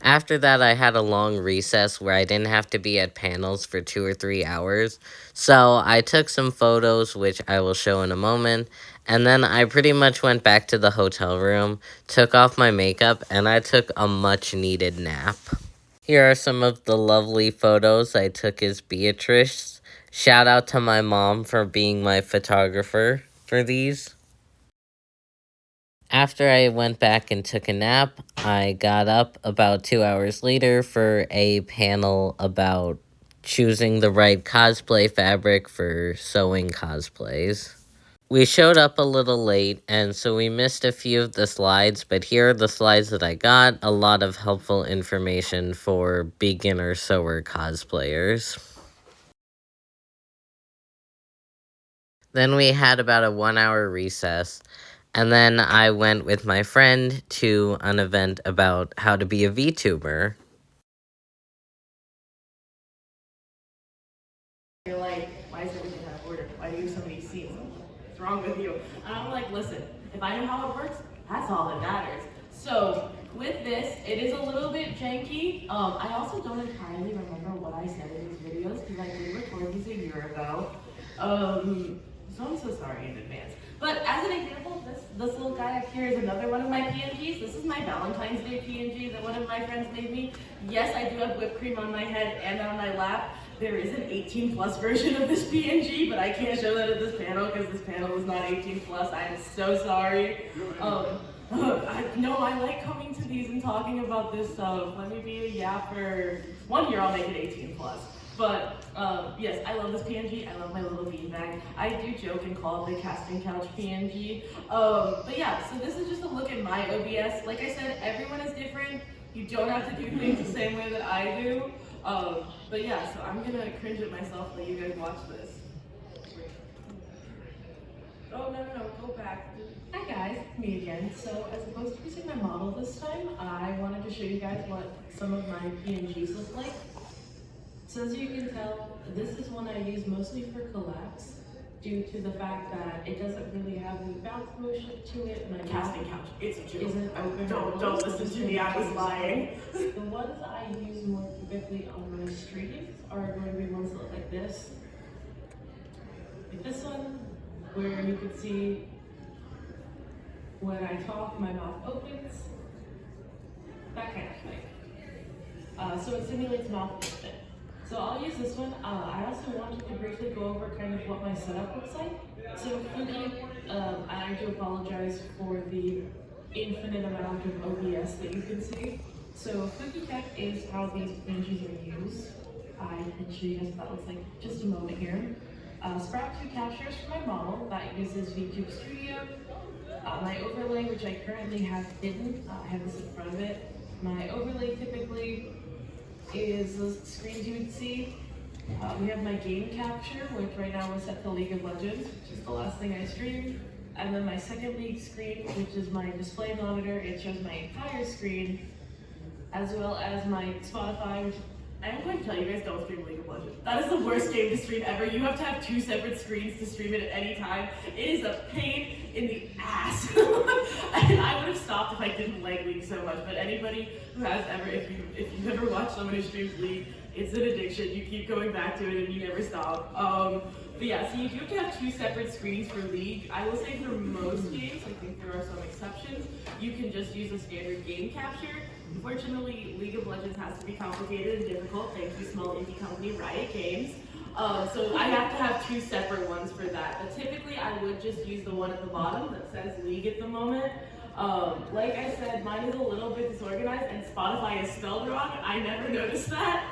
A: After that, I had a long recess where I didn't have to be at panels for 2 or 3 hours, so I took some photos, which I will show in a moment, and then I pretty much went back to the hotel room, took off my makeup, and I took a much-needed nap. Here are some of the lovely photos I took as Beatrice. Shout out to my mom for being my photographer for these. After I went back and took a nap, I got up about 2 hours later for a panel about choosing the right cosplay fabric for sewing cosplays. We showed up a little late, and so we missed a few of the slides, but here are the slides that I got. A lot of helpful information for beginner sewer cosplayers. Then we had about a 1-hour recess, and then I went with my friend to an event about how to be a VTuber.
C: You're like, why is everything out of order? Why do you have so many scenes? What's wrong with you? And I'm like, listen, if I know how it works, that's all that matters. So with this, it is a little bit janky. I also don't entirely remember what I said in these videos because I did record these a year ago. So I'm so sorry in advance. But as an example, this little guy up here is another one of my PNGs. This is my Valentine's Day PNG that one of my friends made me. Yes, I do have whipped cream on my head and on my lap. There is an 18 plus version of this PNG, but I can't show that at this panel because this panel is not 18 plus. I am so sorry. I like coming to these and talking about this stuff. Let me be a yapper. 1 year I'll make it 18 plus. But yes, I love this PNG. I love my little beanbag. I do joke and call it the casting couch PNG. But yeah, so this is just a look at my OBS. Like I said, everyone is different. You don't have to do things the same way that I do. But yeah, so I'm gonna cringe at myself while you guys watch this. Oh, no, go back. Hi guys, me again. So as opposed to using my model this time, I wanted to show you guys what some of my PNGs look like. So as you can tell, this is one I use mostly for collapse due to the fact that it doesn't really have any bounce motion to it. My casting couch, it's a joke. Isn't open. Don't listen to me, I was lying. The ones I use more typically on my streams are going to be ones that look like this. Like this one, where you can see when I talk, my mouth opens. That kind of thing. So it simulates mouth movement. So I'll use this one. I also wanted to briefly go over kind of what my setup looks like. So Fuki, I do apologize for the infinite amount of OBS that you can see. So Fuki Tech is how these PNGs are used. I can show you guys what that looks like just a moment here. Sprout 2 captures for my model that uses VTube Studio. My overlay, which I currently have hidden, I have this in front of it. My overlay typically is the screens you would see. We have my game capture, which right now is set to League of Legends, which is the last thing I streamed. And then my second league screen, which is my display monitor. It shows my entire screen, as well as my Spotify. I am going to tell you guys, don't stream League of Legends. That is the worst game to stream ever. You have to have 2 separate screens to stream it at any time. It is a pain in the ass. And I would have stopped if I didn't like League so much. But anybody who has ever, if you've ever watched someone who streams League, it's an addiction. You keep going back to it and you never stop. But yeah, so you do have to have 2 separate screens for League. I will say for most games, I think there are some exceptions, you can just use a standard game capture. Unfortunately, League of Legends has to be complicated and difficult. Thank you, small indie company Riot Games. So I have to have 2 separate ones for that. But typically, I would just use the one at the bottom that says League at the moment. Like I said, mine is a little bit disorganized, and Spotify is spelled wrong. I never noticed that.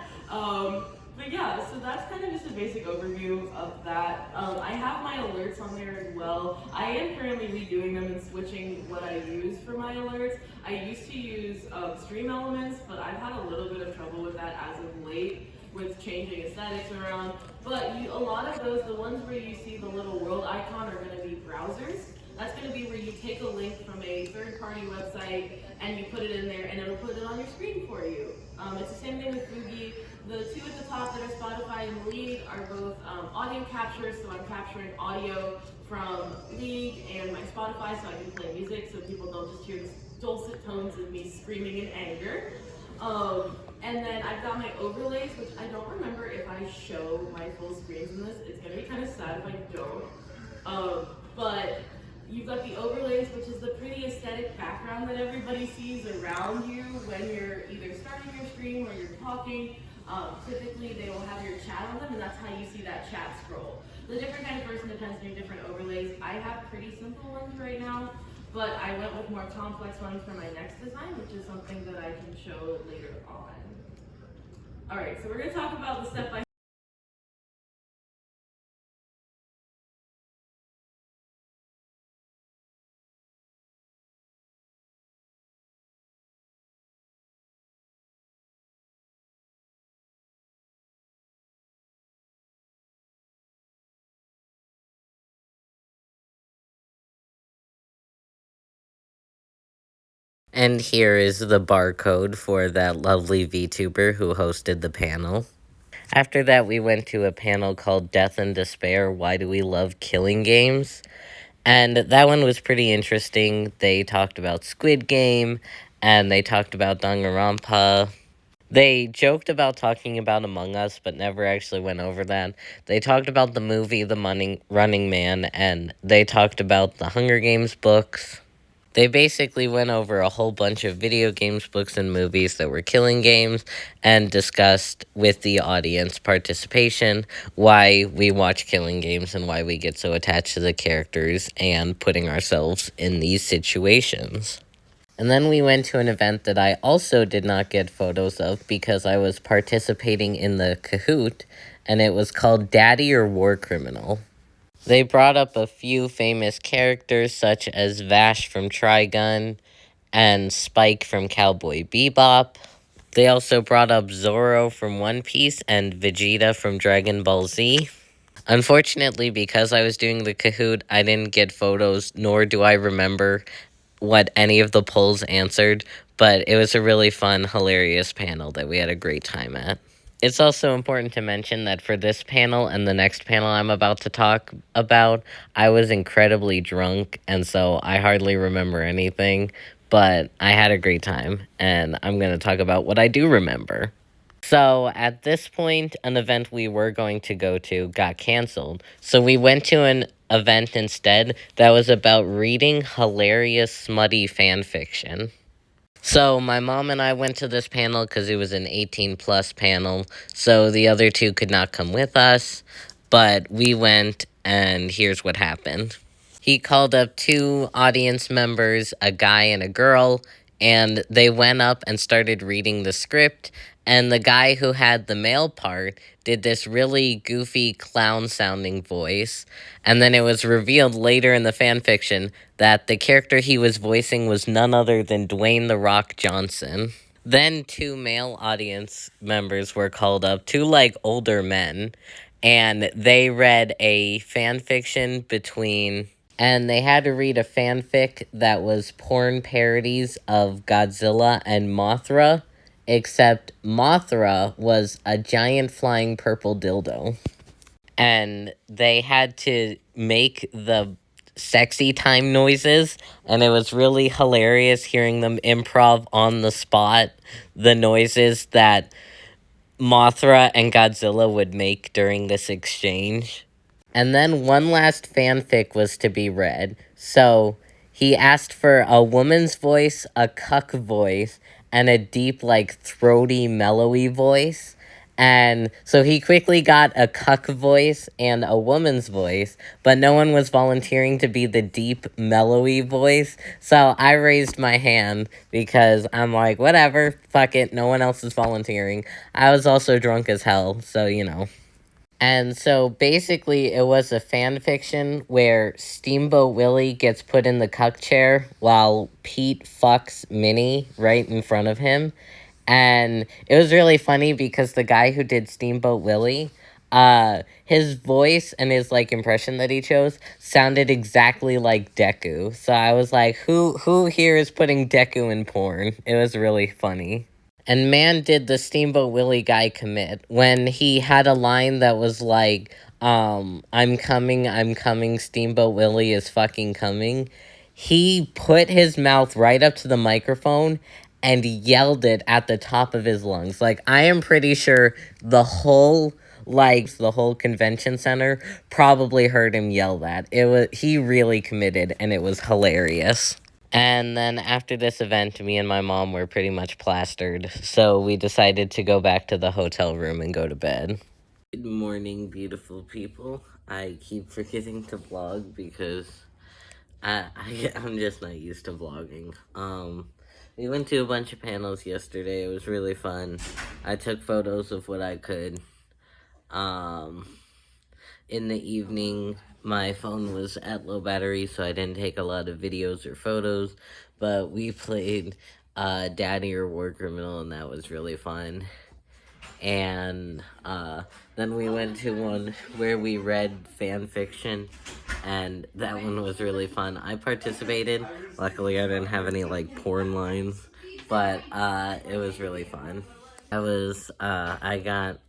C: But yeah, so that's kind of just a basic overview of that. I have my alerts on there as well. I am currently redoing them and switching what I use for my alerts. I used to use stream elements, but I've had a little bit of trouble with that as of late, with changing aesthetics around. But a lot of those, the ones where you see the little world icon are going to be browsers. That's going to be where you take a link from a third-party website and you put it in there and it'll put it on your screen for you. It's the same thing with Fugi. The 2 at the top that are Spotify and League are both audio captures, so I'm capturing audio from League and my Spotify so I can play music so people don't just hear the dulcet tones of me screaming in anger. And then I've got my overlays, which I don't remember if I show my full screens in this. It's going to be kind of sad if I don't. But you've got the overlays, which is the pretty aesthetic background that everybody sees around you when you're either starting your stream or you're talking. Typically, they will have your chat on them, and that's how you see that chat scroll. The different kind of person depends on your different overlays. I have pretty simple ones right now, but I went with more complex ones for my next design, which is something that I can show later on. All right, so we're going to talk about the step-by-step
A: And here is the barcode for that lovely VTuber who hosted the panel. After that, we went to a panel called Death and Despair, Why Do We Love Killing Games? And that one was pretty interesting. They talked about Squid Game, and they talked about Danganronpa. They joked about talking about Among Us, but never actually went over that. They talked about the movie The Running Man, and they talked about the Hunger Games books. They basically went over a whole bunch of video games, books, and movies that were killing games and discussed with the audience participation why we watch killing games and why we get so attached to the characters and putting ourselves in these situations. And then we went to an event that I also did not get photos of because I was participating in the Kahoot, and it was called Daddy or War Criminal. They brought up a few famous characters such as Vash from Trigun and Spike from Cowboy Bebop. They also brought up Zoro from One Piece and Vegeta from Dragon Ball Z. Unfortunately, because I was doing the Kahoot, I didn't get photos, nor do I remember what any of the polls answered, but it was a really fun, hilarious panel that we had a great time at. It's also important to mention that for this panel and the next panel I'm about to talk about, I was incredibly drunk, and so I hardly remember anything, but I had a great time, and I'm going to talk about what I do remember. So, at this point, an event we were going to go to got canceled, so we went to an event instead that was about reading hilarious, smutty fan fiction. So, my mom and I went to this panel because it was an 18-plus panel, so the other two could not come with us, but we went, and here's what happened. He called up two audience members, a guy and a girl, and they went up and started reading the script, and the guy who had the male part did this really goofy clown-sounding voice, and then it was revealed later in the fanfiction that the character he was voicing was none other than Dwayne "The Rock" Johnson. Then two male audience members were called up, two, older men, and they read a fanfiction between... And they had to read a fanfic that was porn parodies of Godzilla and Mothra, except Mothra was a giant flying purple dildo. And they had to make the sexy time noises, and it was really hilarious hearing them improv on the spot the noises that Mothra and Godzilla would make during this exchange. And then one last fanfic was to be read. So he asked for a woman's voice, a cuck voice, and a deep, throaty, mellowy voice. And so he quickly got a cuck voice and a woman's voice, but no one was volunteering to be the deep, mellowy voice. So I raised my hand because I'm like, whatever, fuck it, no one else is volunteering. I was also drunk as hell, so, And so basically it was a fan fiction where Steamboat Willie gets put in the cuck chair while Pete fucks Minnie right in front of him. And it was really funny because the guy who did Steamboat Willie, his voice and his impression that he chose sounded exactly like Deku. So I was like, who here is putting Deku in porn? It was really funny. And man, did the Steamboat Willie guy commit. When he had a line that was like, I'm coming, Steamboat Willie is fucking coming. He put his mouth right up to the microphone and yelled it at the top of his lungs. I am pretty sure the whole convention center probably heard him yell that. He really committed, and it was hilarious. And then after this event, me and my mom were pretty much plastered, so we decided to go back to the hotel room and go to bed. Good morning, beautiful people. I keep forgetting to vlog because I'm just not used to vlogging. We went to a bunch of panels yesterday. It was really fun. I took photos of what I could. In the evening, my phone was at low battery, so I didn't take a lot of videos or photos, but we played Daddy or War Criminal, and that was really fun. And then we went to one where we read fan fiction and that one was really fun. I participated. Luckily, I didn't have any like porn lines, but it was really fun. I got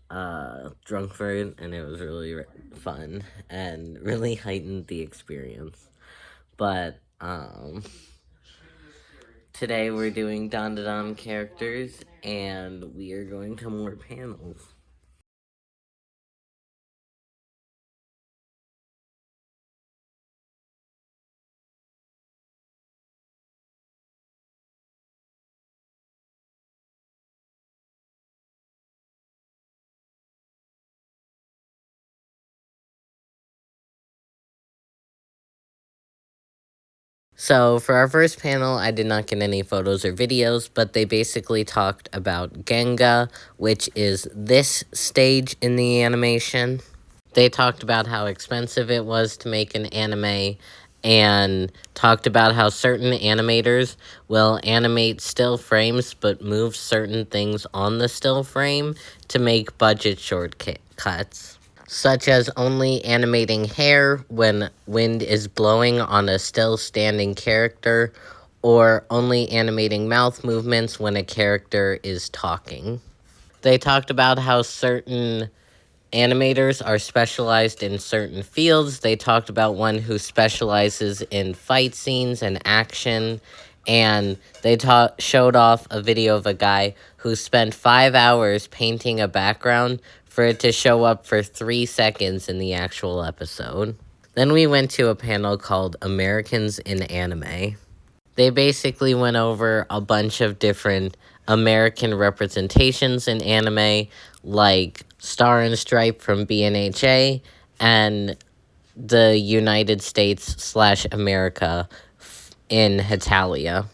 A: drunk for it, and it was really fun and really heightened the experience. But today we're doing Don Don characters, and we are going to more panels. So, for our first panel, I did not get any photos or videos, but they basically talked about Genga, which is this stage in the animation. They talked about how expensive it was to make an anime, and talked about how certain animators will animate still frames but move certain things on the still frame to make budget shortcuts, such as only animating hair when wind is blowing on a still standing character, or only animating mouth movements when a character is talking. They talked about how certain animators are specialized in certain fields. They talked about one who specializes in fight scenes and action, and they showed off a video of a guy who spent 5 hours painting a background for it to show up for 3 seconds in the actual episode. Then we went to a panel called Americans in Anime. They basically went over a bunch of different American representations in anime, like Star and Stripe from BNHA and the United States / America in Hetalia.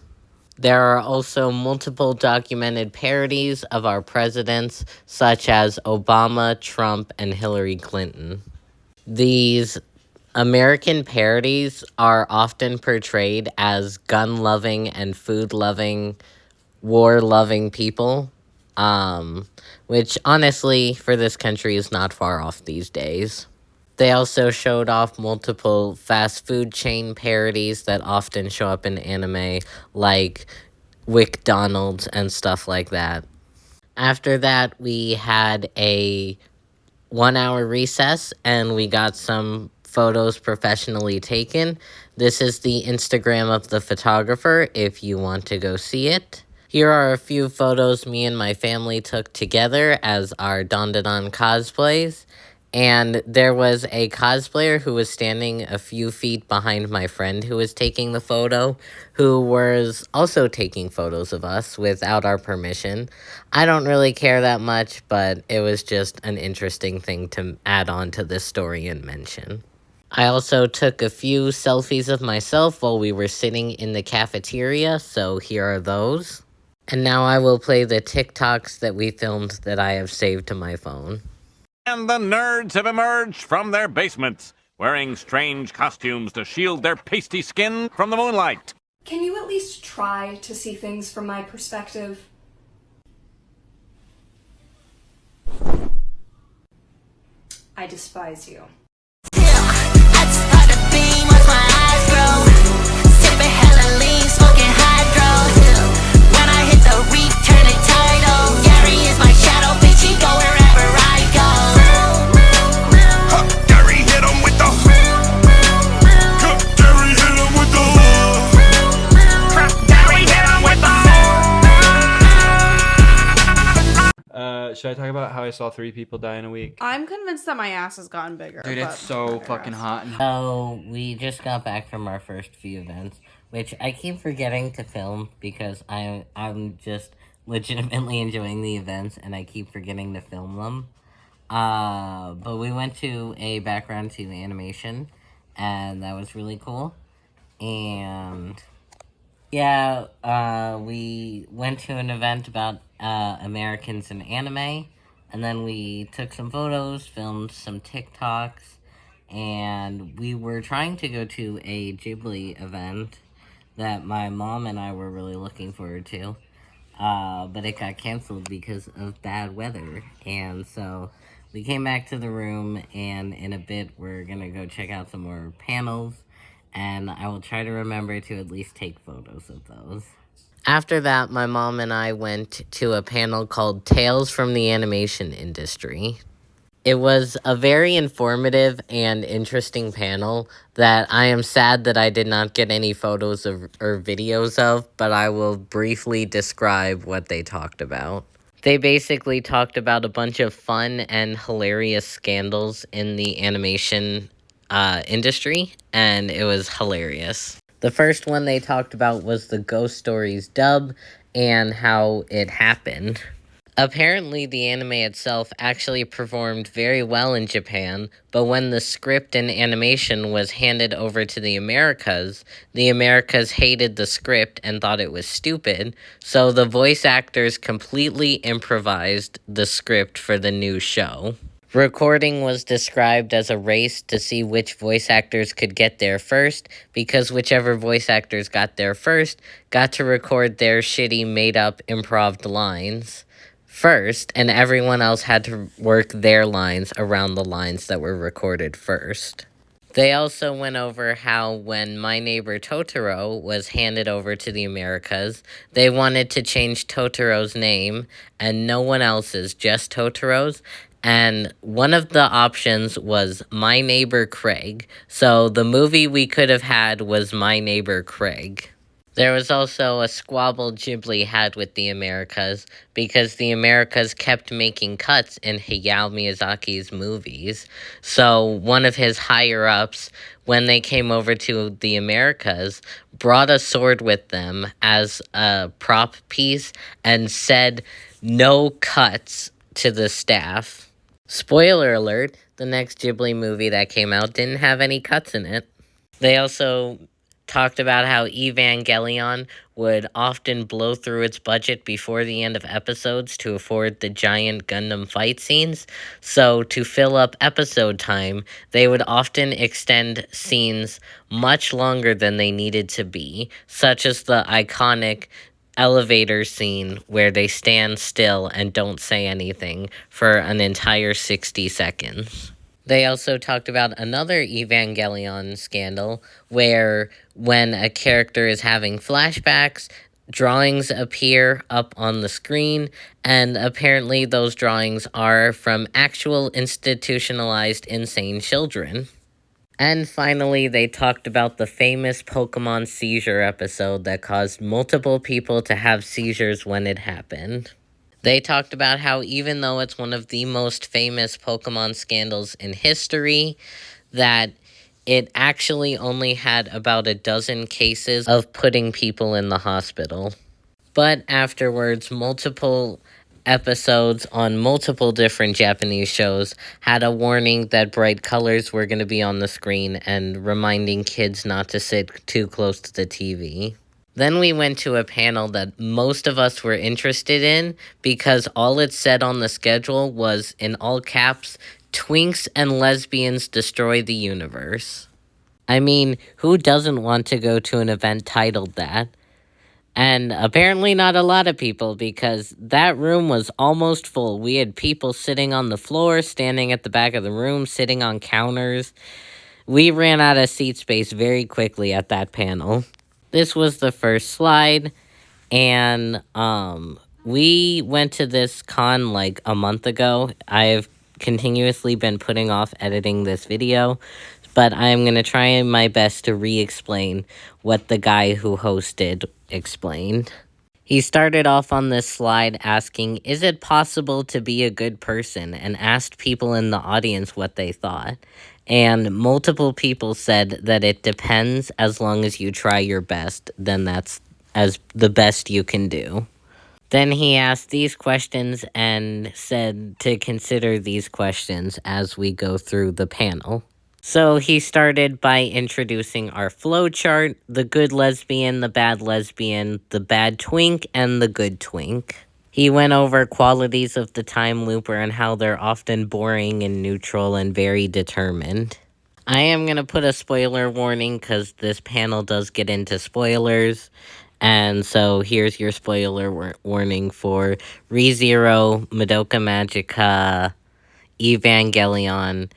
A: There are also multiple documented parodies of our presidents, such as Obama, Trump, and Hillary Clinton. These American parodies are often portrayed as gun-loving and food-loving, war-loving people, which honestly, for this country, is not far off these days. They also showed off multiple fast food chain parodies that often show up in anime, like McDonald's and stuff like that. After that, we had a 1 hour recess, and we got some photos professionally taken. This is the Instagram of the photographer if you want to go see it. Here are a few photos me and my family took together as our Don cosplays. And there was a cosplayer who was standing a few feet behind my friend who was taking the photo, who was also taking photos of us without our permission. I don't really care that much, but it was just an interesting thing to add on to this story and mention. I also took a few selfies of myself while we were sitting in the cafeteria, so here are those. And now I will play the TikToks that we filmed that I have saved to my phone.
D: And the nerds have emerged from their basements, wearing strange costumes to shield their pasty skin from the moonlight.
E: Can you at least try to see things from my perspective? I despise you.
F: Should I talk about how I saw 3 people die in a week?
G: I'm convinced that my ass has gotten bigger.
F: Dude, it's so fucking hot.
A: So, we just got back from our first few events, which I keep forgetting to film because I'm just legitimately enjoying the events and I keep forgetting to film them. But we went to a background to animation, and that was really cool. And yeah, we went to an event about Americans in anime, and then we took some photos, filmed some TikToks, and we were trying to go to a Ghibli event that my mom and I were really looking forward to, but it got canceled because of bad weather, and so We came back to the room, and in a bit, we're gonna go check out some more panels, and I will try to remember to at least take photos of those. After that, my mom and I went to a panel called Tales from the Animation Industry. It was a very informative and interesting panel that I am sad that I did not get any photos of or videos of, but I will briefly describe what they talked about. They basically talked about a bunch of fun and hilarious scandals in the animation industry, and it was hilarious. The first one they talked about was the Ghost Stories dub and how it happened. Apparently, the anime itself actually performed very well in Japan, but when the script and animation was handed over to the Americas hated the script and thought it was stupid, so the voice actors completely improvised the script for the new show. Recording was described as a race to see which voice actors could get there first, because whichever voice actors got there first got to record their shitty made-up improv lines first, and everyone else had to work their lines around the lines that were recorded first. They also went over how when My Neighbor Totoro was handed over to the Americas, they wanted to change Totoro's name and no one else's, just Totoro's. And one of the options was My Neighbor Craig. So the movie we could have had was My Neighbor Craig. There was also a squabble Ghibli had with the Americas because the Americas kept making cuts in Hayao Miyazaki's movies. So one of his higher-ups, when they came over to the Americas, brought a sword with them as a prop piece and said no cuts to the staff. Spoiler alert, the next Ghibli movie that came out didn't have any cuts in it. They also talked about how Evangelion would often blow through its budget before the end of episodes to afford the giant Gundam fight scenes. So to fill up episode time, they would often extend scenes much longer than they needed to be, such as the iconic elevator scene where they stand still and don't say anything for an entire 60 seconds. They also talked about another Evangelion scandal where when a character is having flashbacks, drawings appear up on the screen, and apparently those drawings are from actual institutionalized insane children. And finally, they talked about the famous Pokemon seizure episode that caused multiple people to have seizures when it happened. They talked about how even though it's one of the most famous Pokemon scandals in history, that it actually only had about a dozen cases of putting people in the hospital. But afterwards, multiple episodes on multiple different Japanese shows had a warning that bright colors were going to be on the screen and reminding kids not to sit too close to the TV. Then we went to a panel that most of us were interested in because all it said on the schedule was, in all caps, "Twinks and lesbians destroy the universe." I mean, who doesn't want to go to an event titled that? And apparently not a lot of people, because that room was almost full. We had people sitting on the floor, standing at the back of the room, sitting on counters. We ran out of seat space very quickly at that panel. This was the first slide, and we went to this con like a month ago. I've continuously been putting off editing this video, but I'm going to try my best to re-explain what the guy who hosted explained. He started off on this slide asking, "Is it possible to be a good person?" and asked people in the audience what they thought. And multiple people said that it depends. As long as you try your best, then that's as the best you can do. Then he asked these questions and said to consider these questions as we go through the panel. So he started by introducing our flowchart: the good lesbian, the bad twink, and the good twink. He went over qualities of the time looper and how they're often boring and neutral and very determined. I am going to put a spoiler warning because this panel does get into spoilers. And so here's your spoiler warning for ReZero, Madoka Magica, Evangelion,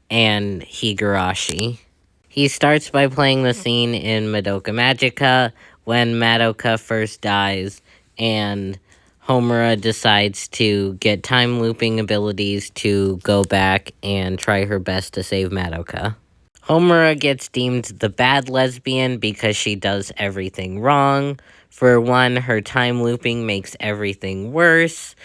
A: and Higurashi. He starts by playing the scene in Madoka Magica when Madoka first dies and Homura decides to get time looping abilities to go back and try her best to save Madoka. Homura gets deemed the bad lesbian because she does everything wrong. For one, her time looping makes everything worse.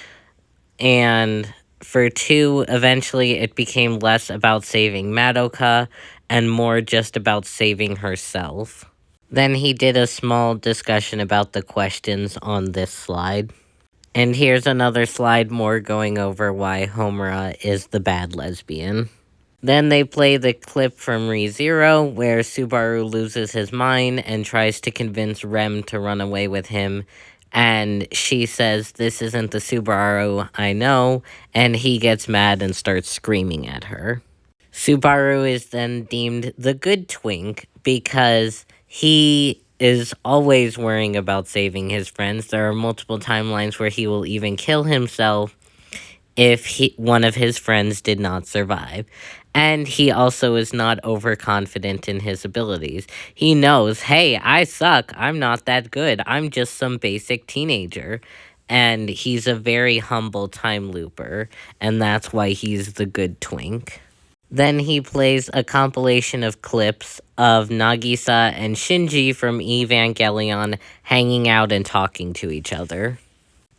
A: And for two, eventually it became less about saving Madoka and more just about saving herself. Then he did a small discussion about the questions on this slide. And here's another slide more going over why Homura is the bad lesbian. Then they play the clip from ReZero where Subaru loses his mind and tries to convince Rem to run away with him. And she says, "This isn't the Subaru I know," and he gets mad and starts screaming at her. Subaru is then deemed the good twink because he is always worrying about saving his friends. There are multiple timelines where he will even kill himself if one of his friends did not survive. And he also is not overconfident in his abilities. He knows, hey, I suck. I'm not that good. I'm just some basic teenager. And he's a very humble time looper. And that's why he's the good twink. Then he plays a compilation of clips of Nagisa and Shinji from Evangelion hanging out and talking to each other.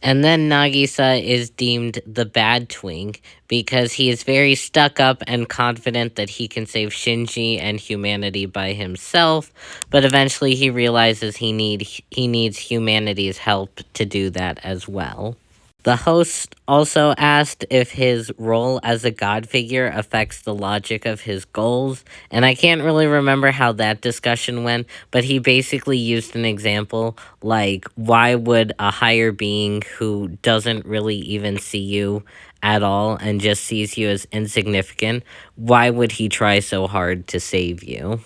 A: And then Nagisa is deemed the bad twink because he is very stuck up and confident that he can save Shinji and humanity by himself, but eventually he realizes he needs humanity's help to do that as well. The host also asked if his role as a god figure affects the logic of his goals, and I can't really remember how that discussion went, but he basically used an example like, why would a higher being who doesn't really even see you at all and just sees you as insignificant, why would he try so hard to save you?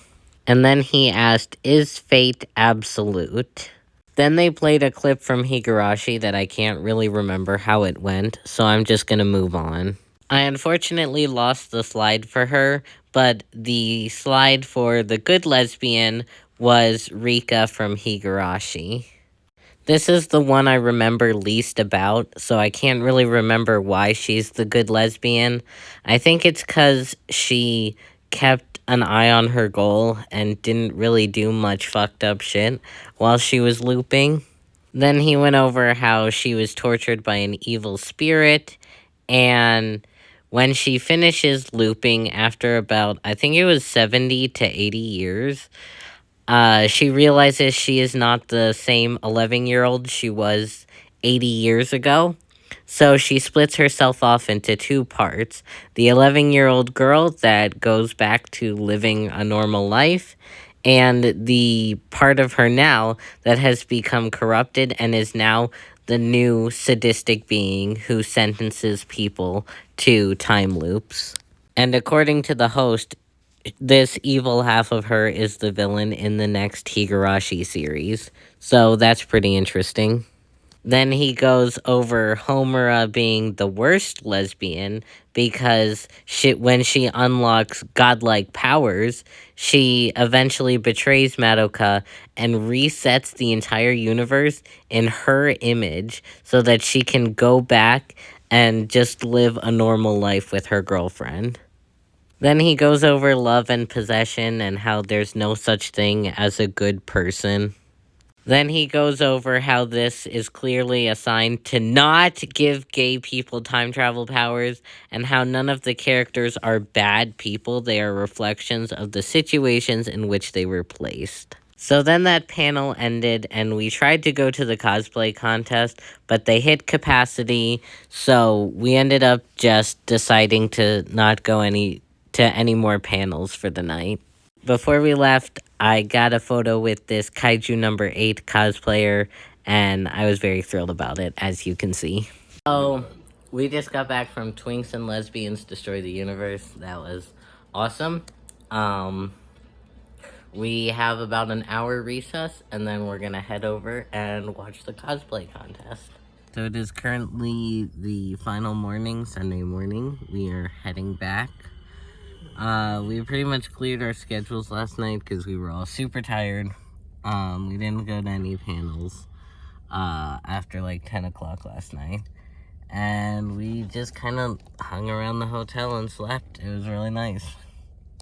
A: And then he asked, is fate absolute? Then they played a clip from Higurashi that I can't really remember how it went, so I'm just gonna move on. I unfortunately lost the slide for her, but the slide for the good lesbian was Rika from Higurashi. This is the one I remember least about, so I can't really remember why she's the good lesbian. I think it's because she kept an eye on her goal and didn't really do much fucked up shit while she was looping. Then he went over how she was tortured by an evil spirit, and when she finishes looping after about, I think it was 70 to 80 years, she realizes she is not the same 11-year-old she was 80 years ago. So she splits herself off into two parts. The 11-year-old girl that goes back to living a normal life, and the part of her now that has become corrupted and is now the new sadistic being who sentences people to time loops. And according to the host, this evil half of her is the villain in the next Higurashi series. So that's pretty interesting. Then he goes over Homura being the worst lesbian because when she unlocks godlike powers, she eventually betrays Madoka and resets the entire universe in her image so that she can go back and just live a normal life with her girlfriend. Then he goes over love and possession and how there's no such thing as a good person. Then he goes over how this is clearly a sign to not give gay people time travel powers and how none of the characters are bad people. They are reflections of the situations in which they were placed. So then that panel ended and we tried to go to the cosplay contest, but they hit capacity. So we ended up just deciding to not go to any more panels for the night. Before we left, I got a photo with this Kaiju number 8 cosplayer, and I was very thrilled about it, as you can see. So, we just got back from Twinks and Lesbians Destroy the Universe. That was awesome. We have about an hour recess, and then we're gonna head over and watch the cosplay contest. So it is currently the final morning, Sunday morning. We are heading back. We pretty much cleared our schedules last night because we were all super tired. We didn't go to any panels after like 10 o'clock last night. And we just kind of hung around the hotel and slept. It was really nice.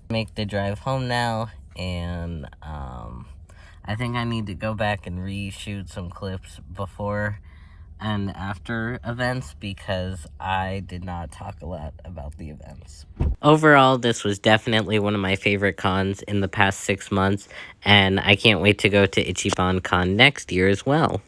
A: Make the drive home now, and I think I need to go back and reshoot some clips before and after events because I did not talk a lot about the events. Overall, this was definitely one of my favorite cons in the past 6 months, and I can't wait to go to Ichibancon next year as well.